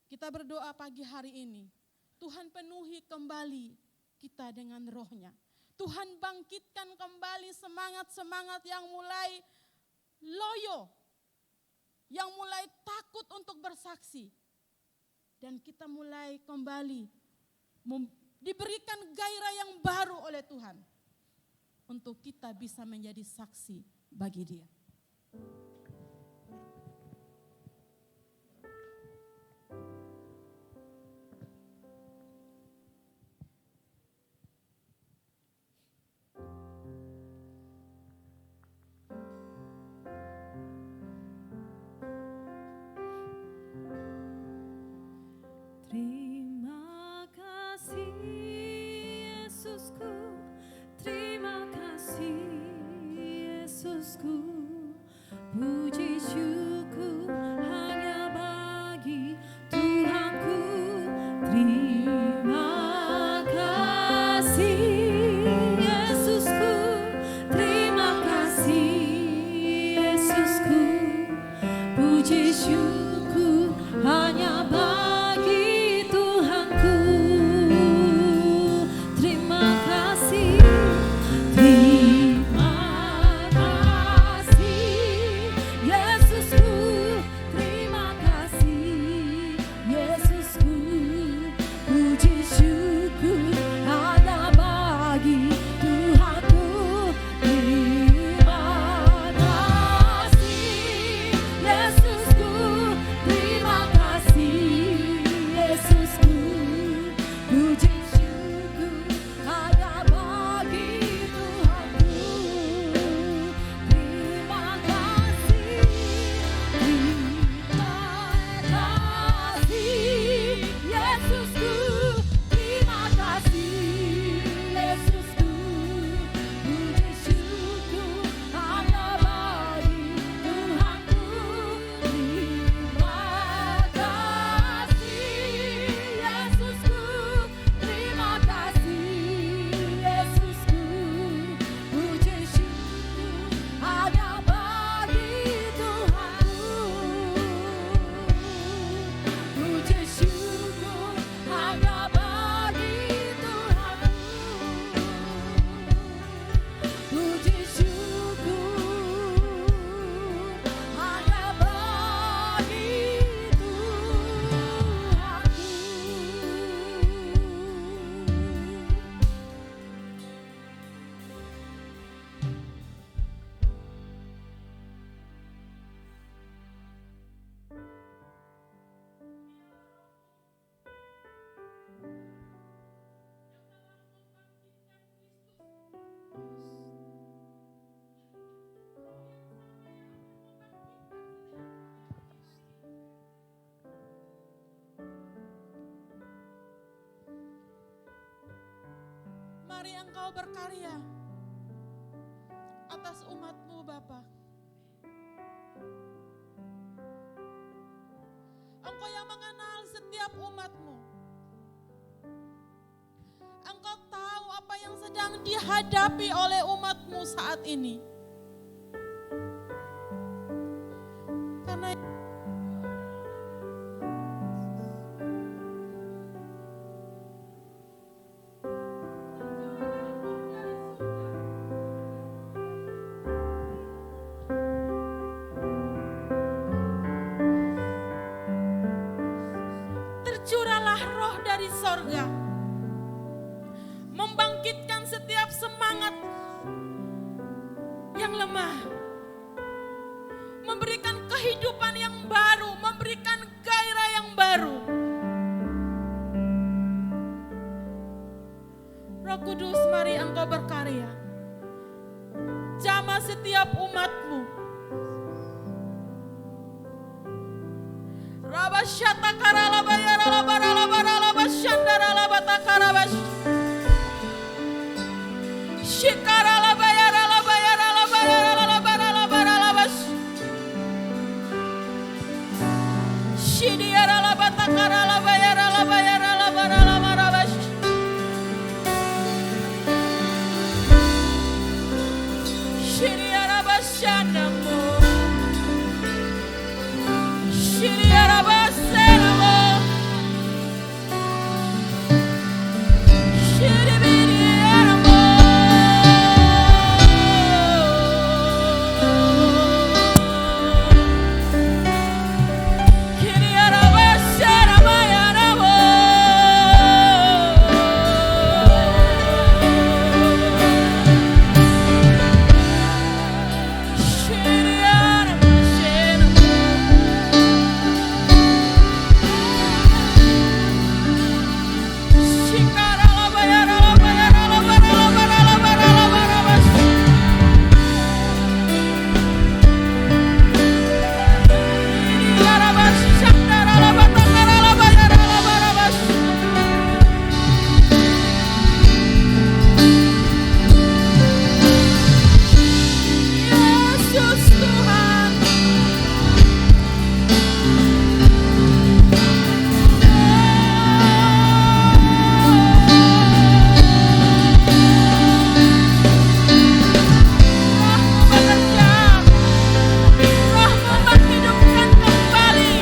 kita berdoa pagi hari ini, Tuhan penuhi kembali kita dengan roh-Nya. Tuhan bangkitkan kembali semangat-semangat yang mulai loyo, yang mulai takut untuk bersaksi. Dan kita mulai kembali diberikan gairah yang baru oleh Tuhan untuk kita bisa menjadi saksi bagi Dia. Terima kasih Yesusku, terima kasih Yesusku, puji syukur hanya bagi Tuhanku. Terima kasih Yesusku, terima kasih Yesusku, puji syukur hanya bagi Mari Engkau berkarya atas umat-Mu Bapa. Engkau yang mengenal setiap umat-Mu. Engkau tahu apa yang sedang dihadapi oleh umat-Mu saat ini. Karena tercurahlah roh dari sorga, membangkitkan setiap semangat yang lemah, memberikan kehidupan yang baru, memberikan gairah yang baru. Engkau berkarya. Jamah setiap umat-Mu. Rabasyata karalabayara labaralabaralabasyandara labatakarabash. Shikaralabayara labayara labayara labaralabaralabash. Shidiara labatakarabayara labayara labaralabaralabash. Shidiara basyandamu. Shidiara basenamo. Shidibiriaramo. Kiriara baseramayaramo. Shidiara basenamo. Yesus Tuhan. Roh-Mu bekerja, Roh-Mu menghidupkan kembali,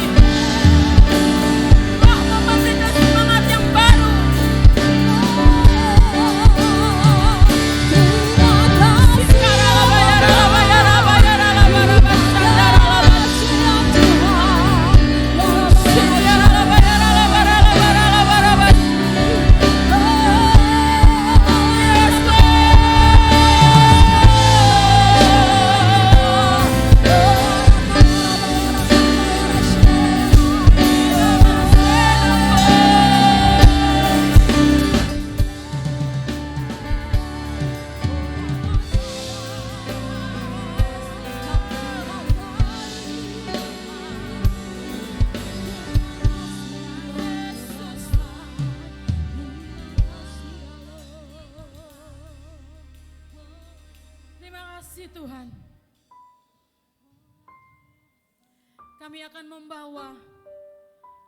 Roh-Mu memberikan semangat yang baru. Terima kasih Tuhan. Kami akan membawa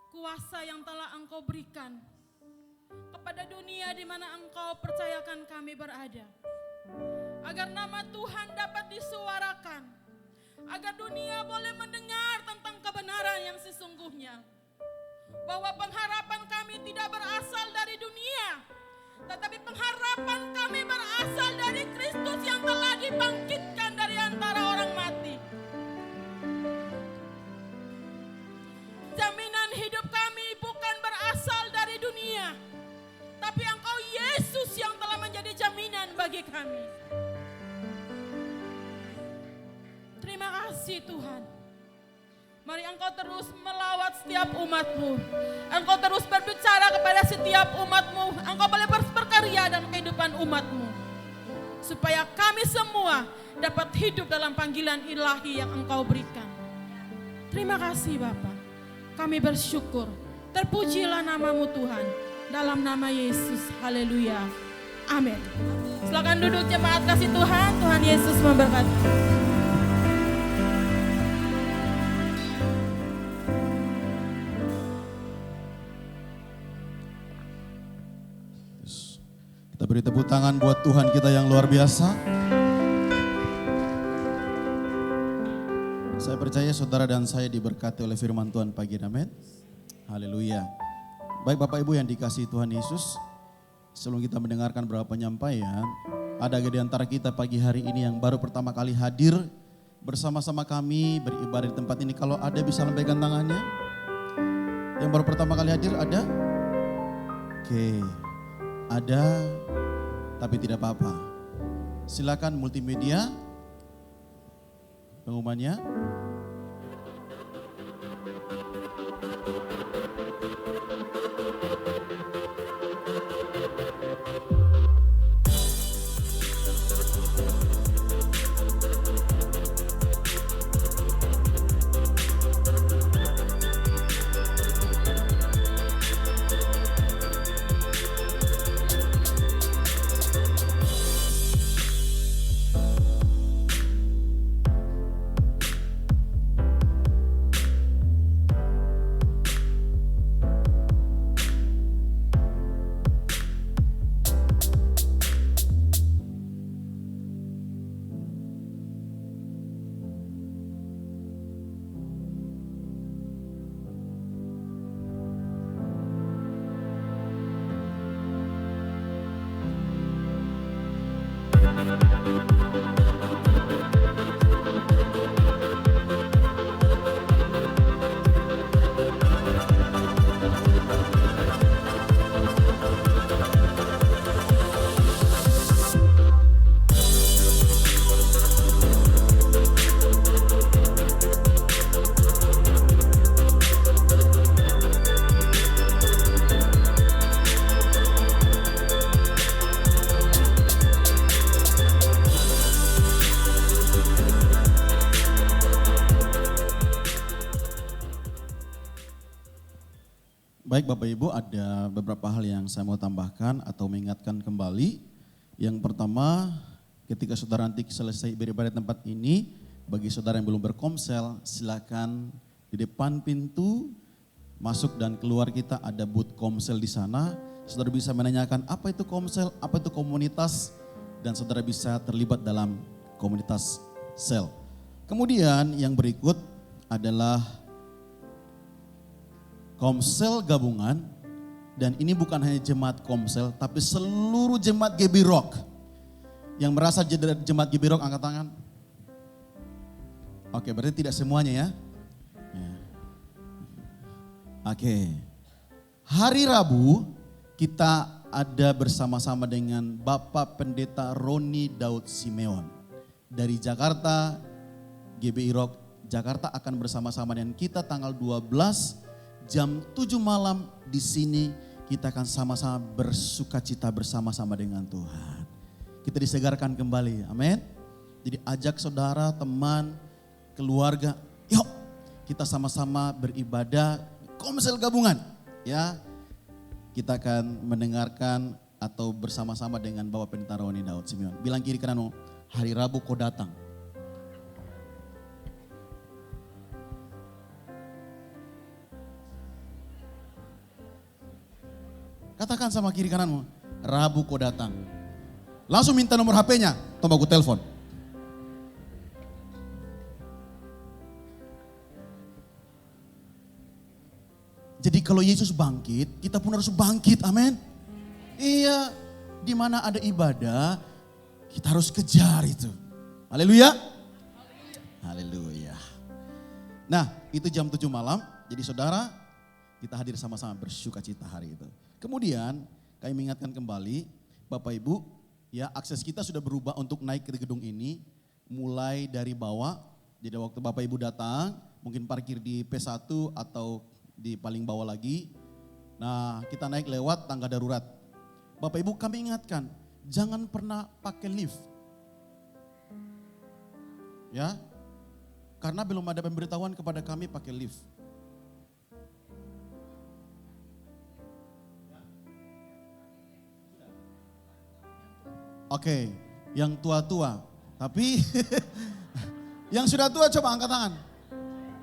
kuasa yang telah Engkau berikan kepada dunia di mana Engkau percayakan kami berada. Agar nama Tuhan dapat disuarakan. Agar dunia boleh mendengar tentang kebenaran yang sesungguhnya. Bahwa pengharapan kami tidak berasal dari dunia. Tetapi pengharapan kami berasal dari Kristus yang telah dibangkitkan dari antara orang mati. Jaminan hidup kami bukan berasal dari dunia. Tapi Engkau Yesus yang telah menjadi jaminan bagi kami. Terima kasih Tuhan. Mari Engkau terus melawat setiap umat-Mu. Engkau terus berbicara kepada setiap umat-Mu. Engkau boleh berkarya dalam kehidupan umat-Mu. Supaya kami semua dapat hidup dalam panggilan ilahi yang Engkau berikan. Terima kasih Bapa. Kami bersyukur. Terpujilah nama-Mu Tuhan. Dalam nama Yesus. Haleluya. Amin. Silakan duduk jemaat kasih Tuhan. Tuhan Yesus memberkati. Kita beri tepuk tangan buat Tuhan kita yang luar biasa. Saya percaya saudara dan saya diberkati oleh firman Tuhan pagi ini. Amin. Haleluya. Baik Bapak Ibu yang dikasihi Tuhan Yesus. Sebelum kita mendengarkan beberapa penyampaian, ada di antara kita pagi hari ini yang baru pertama kali hadir bersama-sama kami beribadah di tempat ini. Kalau ada bisa lambaikan tangannya. Yang baru pertama kali hadir ada? Oke. Ada, tapi tidak apa-apa. Silakan multimedia pengumumannya. Baik Bapak Ibu, ada beberapa hal yang saya mau tambahkan atau mengingatkan kembali. Yang pertama, ketika saudara nanti selesai beribadah di tempat ini, bagi saudara yang belum berkomsel, silakan di depan pintu masuk dan keluar kita ada booth komsel di sana. Saudara bisa menanyakan apa itu komsel, apa itu komunitas, dan saudara bisa terlibat dalam komunitas sel. Kemudian yang berikut adalah komsel gabungan, dan ini bukan hanya jemaat komsel, tapi seluruh jemaat GB Rock. Yang merasa jemaat GB Rock angkat tangan. Oke, berarti tidak semuanya ya. Oke. Hari Rabu kita ada bersama-sama dengan Bapak Pendeta Roni Daud Simeon. Dari Jakarta, GBI Rock Jakarta akan bersama-sama dengan kita tanggal 12 jam 7 malam di sini. Kita akan sama-sama bersuka cita bersama-sama dengan Tuhan. Kita disegarkan kembali, amin. Jadi ajak saudara, teman, keluarga, yuk kita sama-sama beribadah komsel gabungan. Ya, kita akan mendengarkan atau bersama-sama dengan Bapak Pendeta Roni Daud Simeon. Bilang kiri kananmu, hari Rabu kau datang. Katakan sama kiri kananmu, Rabu kau datang. Langsung minta nomor HP-nya, tolong aku telepon. Jadi kalau Yesus bangkit, kita pun harus bangkit, amin. Iya, di mana ada ibadah, kita harus kejar itu. Haleluya. Haleluya. Nah, itu jam 7 malam, jadi saudara, kita hadir sama-sama bersuka cita hari itu. Kemudian kami mengingatkan kembali Bapak Ibu, ya akses kita sudah berubah untuk naik ke gedung ini mulai dari bawah. Jadi waktu Bapak Ibu datang mungkin parkir di P1 atau di paling bawah lagi. Nah kita naik lewat tangga darurat. Bapak Ibu kami ingatkan jangan pernah pakai lift. Ya, karena belum ada pemberitahuan kepada kami pakai lift. Oke, yang tua-tua. Tapi yang sudah tua coba angkat tangan.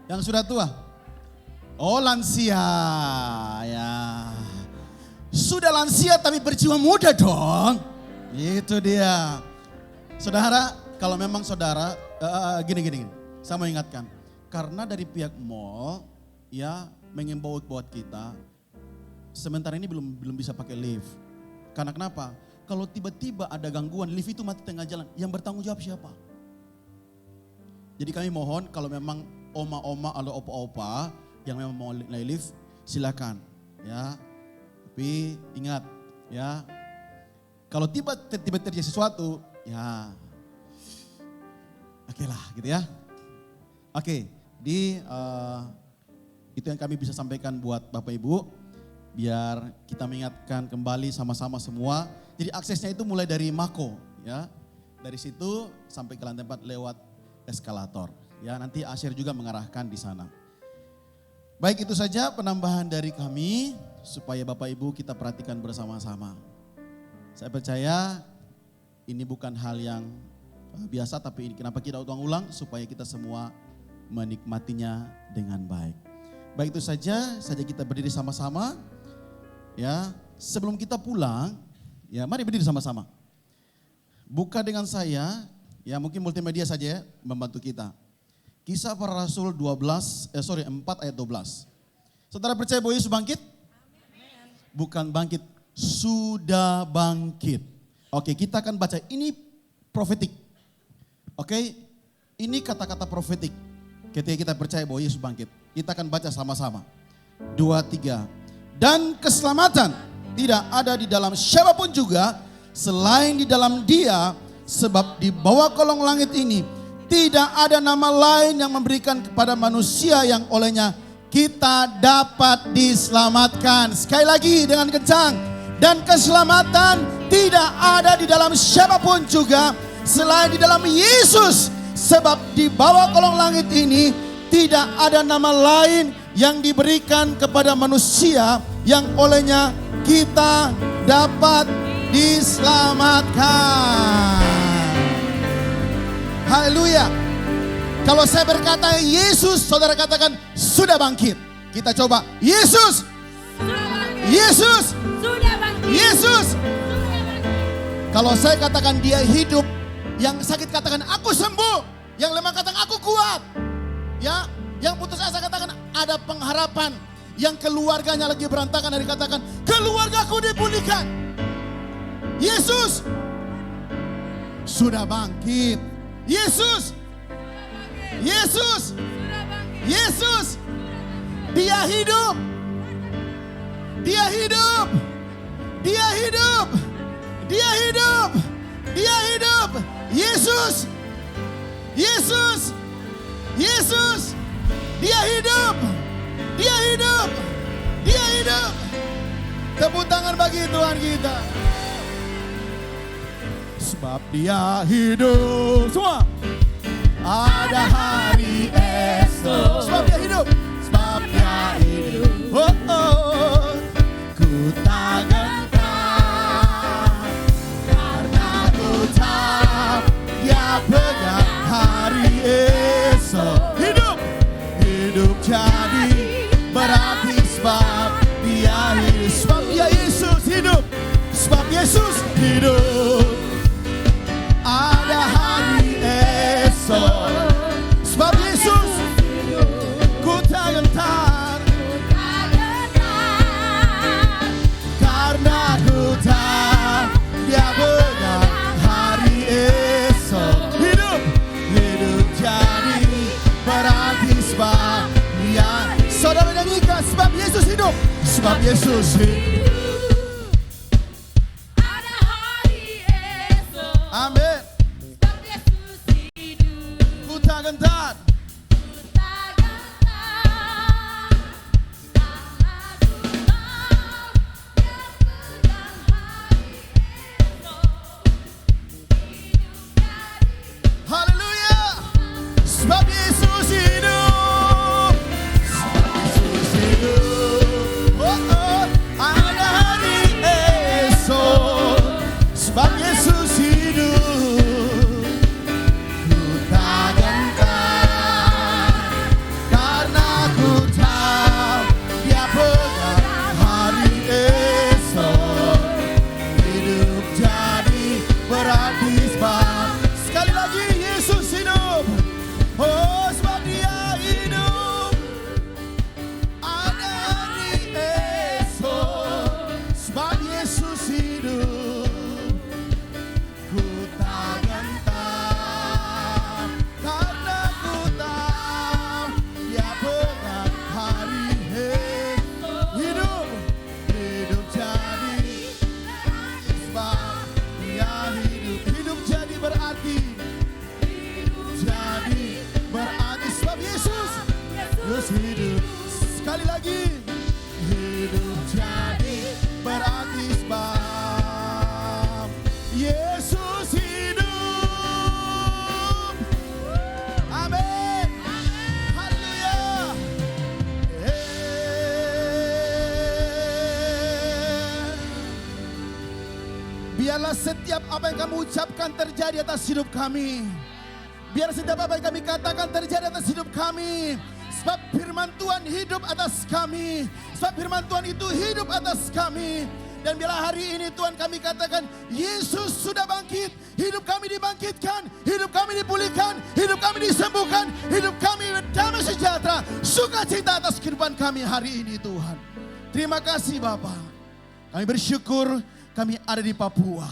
Yang sudah tua. Oh lansia ya. Sudah lansia tapi berjiwa muda dong. Itu dia. Saudara, kalau memang saudara gini. Saya mau ingatkan. Karena dari pihak mall ya mengimbau buat kita. Sementara ini belum bisa pakai lift. Karena kenapa? Kalau tiba-tiba ada gangguan, lift itu mati tengah jalan, yang bertanggung jawab siapa? Jadi kami mohon kalau memang oma-oma atau opa-opa yang memang mau naik lift, silakan ya. Tapi ingat ya, kalau tiba-tiba terjadi sesuatu, ya oke lah gitu ya. Oke, itu yang kami bisa sampaikan buat Bapak Ibu, biar kita mengingatkan kembali sama-sama semua. Jadi aksesnya itu mulai dari Mako ya. Dari situ sampai ke lantai 4 lewat eskalator. Ya, nanti Asyir juga mengarahkan di sana. Baik, itu saja penambahan dari kami supaya Bapak Ibu kita perhatikan bersama-sama. Saya percaya ini bukan hal yang biasa, tapi kenapa kita ulang-ulang supaya kita semua menikmatinya dengan baik. Baik, itu saja kita berdiri sama-sama. Ya, sebelum kita pulang, ya mari berdiri sama-sama. Buka dengan saya, ya mungkin multimedia saja ya, membantu kita. Kisah Para Rasul 4 ayat 12. Saudara percaya bahwa Yesus bangkit? Bukan bangkit, sudah bangkit. Oke, kita akan baca, ini profetik. Oke, ini kata-kata profetik. Ketika kita percaya bahwa Yesus bangkit, kita akan baca sama-sama. 2, 3. Dan keselamatan tidak ada di dalam siapapun juga selain di dalam Dia, sebab di bawah kolong langit ini tidak ada nama lain yang memberikan kepada manusia yang olehnya kita dapat diselamatkan. Sekali lagi dengan kencang. Dan keselamatan tidak ada di dalam siapapun juga selain di dalam Yesus, sebab di bawah kolong langit ini tidak ada nama lain yang diberikan kepada manusia yang olehnya kita dapat diselamatkan. Haleluya. Kalau saya berkata Yesus, saudara katakan sudah bangkit. Kita coba, Yesus, Yesus, Yesus. Kalau saya katakan dia hidup, yang sakit katakan aku sembuh, yang lemah katakan aku kuat. Ya, yang putus asa katakan ada pengharapan. Yang keluarganya lagi berantakan dari katakan keluargaku dipulihkan. Yesus sudah bangkit. Yesus, Yesus, Yesus. Dia hidup. Dia hidup. Dia hidup. Dia hidup. Dia hidup. Yesus. Yesus. Yesus. Dia hidup. Dia hidup. Dia hidup. Tepuk tangan bagi Tuhan kita. Sebab dia hidup. Semua. Ada hari esok. Sebab dia hidup. Sebab dia hidup. Oh, oh. Ku tak gentar karena ku tahu dia pegang hari esok. Hidup. Hidup jadi berarti sebab dia hidup. Sebab dia Yesus hidup. Sebab Yesus hidup. Ada hari esok. Sebab Yesus ku tak gentar karena ku tahu dia pegang hari esok. Hidup. Hidup jadi berarti sebab dia. Saudara nyanyikan sebab Yesus hidup. Sebab Yesus hidup. Ada hari esok. Amin. Sebab Yesus hidup. Ku tak gentar. Tak gentar karena ku tahu dia pegang hari esok. Hidup jadi Haleluya. Sebab Yesus hidup. Sebab Yesus hidup. Oh, oh. Ada hari esok. Sebab Yesus hidup. Ku tak gentar karena ku tahu dia pegang hari esok. Hidup jadi berarti sebab. Sekali lagi Yesus hidup. Oh, sebab dia hidup. Ada hari esok. Sebab Yesus hidup. Ku tak gentar karena ku tahu dia pegang hari esok. Hidup. Hidup jadi sebab dia hidup. Hidup jadi berarti. Hidup jadi berarti sebab Yesus. Yesus hidup. Sekali lagi. Hidup jadi berarti sebab Yesus hidup. Amin. Haleluya. Biarlah setiap apa yang kamu ucapkan terjadi atas hidup kami. Biar setiap apa yang kami katakan terjadi atas hidup kami. Sebab firman Tuhan hidup atas kami. Sebab firman Tuhan itu hidup atas kami. Dan bila hari ini Tuhan kami katakan Yesus sudah bangkit. Hidup kami dibangkitkan. Hidup kami dipulihkan. Hidup kami disembuhkan. Hidup kami damai sejahtera. Sukacita atas kehidupan kami hari ini Tuhan. Terima kasih Bapa. Kami bersyukur kami ada di Papua.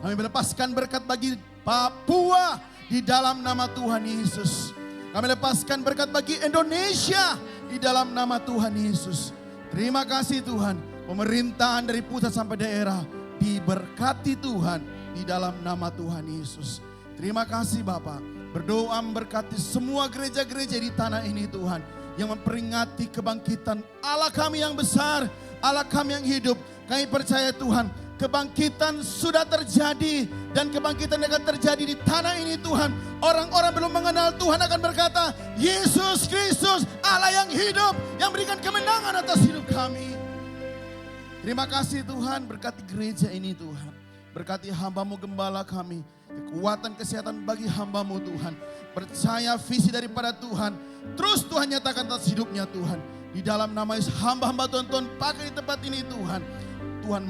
Kami melepaskan berkat bagi Papua di dalam nama Tuhan Yesus. Kami lepaskan berkat bagi Indonesia di dalam nama Tuhan Yesus. Terima kasih Tuhan. Pemerintahan dari pusat sampai daerah diberkati Tuhan di dalam nama Tuhan Yesus. Terima kasih Bapa. Berdoa memberkati semua gereja-gereja di tanah ini Tuhan. Yang memperingati kebangkitan Allah kami yang besar. Allah kami yang hidup. Kami percaya Tuhan, kebangkitan sudah terjadi dan kebangkitan akan terjadi di tanah ini Tuhan. Orang-orang belum mengenal Tuhan akan berkata, Yesus Kristus Allah yang hidup, yang berikan kemenangan atas hidup kami. Terima kasih Tuhan, berkati gereja ini Tuhan. Berkati hamba-Mu gembala kami. Kekuatan kesehatan bagi hamba-Mu Tuhan. Percaya visi daripada Tuhan. Terus Tuhan nyatakan atas hidupnya Tuhan. Di dalam nama Yesus, hamba-hamba Tuhan pakai di tempat ini Tuhan. Tuhan,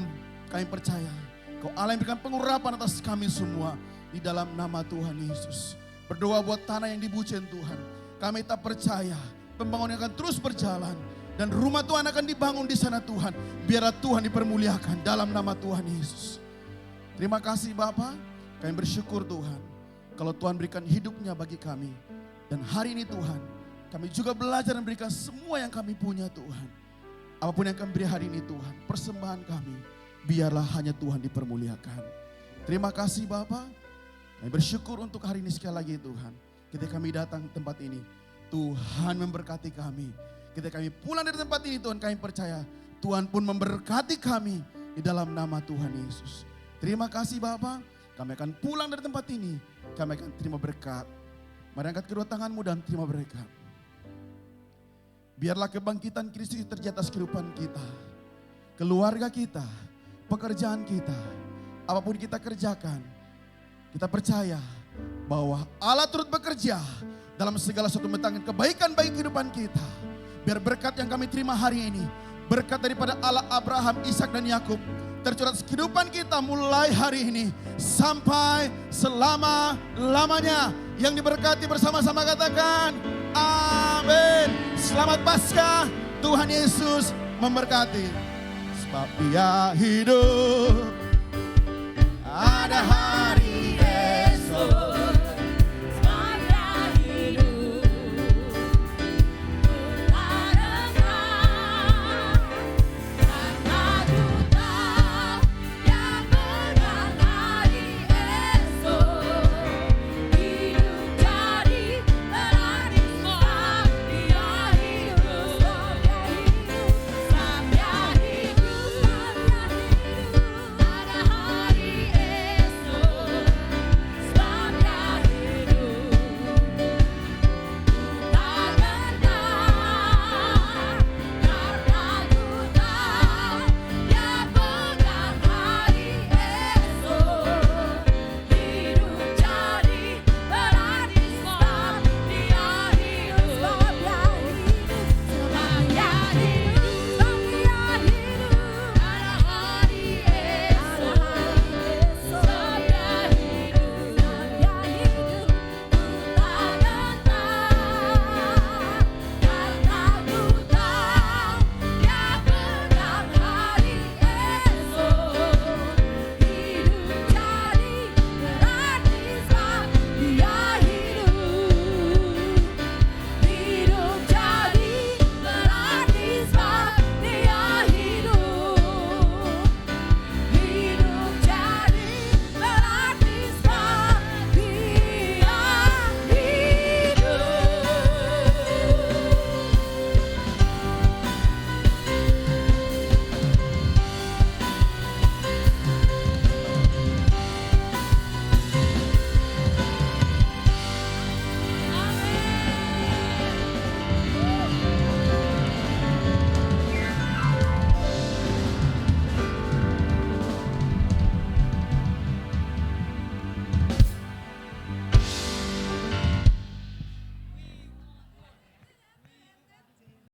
kami percaya Kau Allah yang berikan pengurapan atas kami semua. Di dalam nama Tuhan Yesus. Berdoa buat tanah yang dibucin Tuhan. Kami tak percaya pembangunan akan terus berjalan. Dan rumah Tuhan akan dibangun di sana Tuhan. Biarlah Tuhan dipermuliakan dalam nama Tuhan Yesus. Terima kasih Bapa. Kami bersyukur Tuhan. Kalau Tuhan berikan hidupnya bagi kami. Dan hari ini Tuhan, kami juga belajar dan berikan semua yang kami punya Tuhan. Apapun yang kami beri hari ini Tuhan, persembahan kami, biarlah hanya Tuhan dipermuliakan. Terima kasih Bapa. Kami bersyukur untuk hari ini sekali lagi Tuhan. Ketika kami datang ke tempat ini, Tuhan memberkati kami. Ketika kami pulang dari tempat ini Tuhan, kami percaya Tuhan pun memberkati kami di dalam nama Tuhan Yesus. Terima kasih Bapa. Kami akan pulang dari tempat ini. Kami akan terima berkat. Mari angkat kedua tanganmu dan terima berkat. Biarlah kebangkitan Kristus terjadi atas kehidupan kita. Keluarga kita, pekerjaan kita, apapun kita kerjakan. Kita percaya bahwa Allah turut bekerja dalam segala sesuatu mendatangkan kebaikan bagi kehidupan kita. Biar berkat yang kami terima hari ini, berkat daripada Allah Abraham, Ishak dan Yakub tercurah atas kehidupan kita mulai hari ini sampai selama-lamanya. Yang diberkati bersama-sama katakan amin. Selamat Paskah, Tuhan Yesus memberkati. Sebab Dia hidup, ada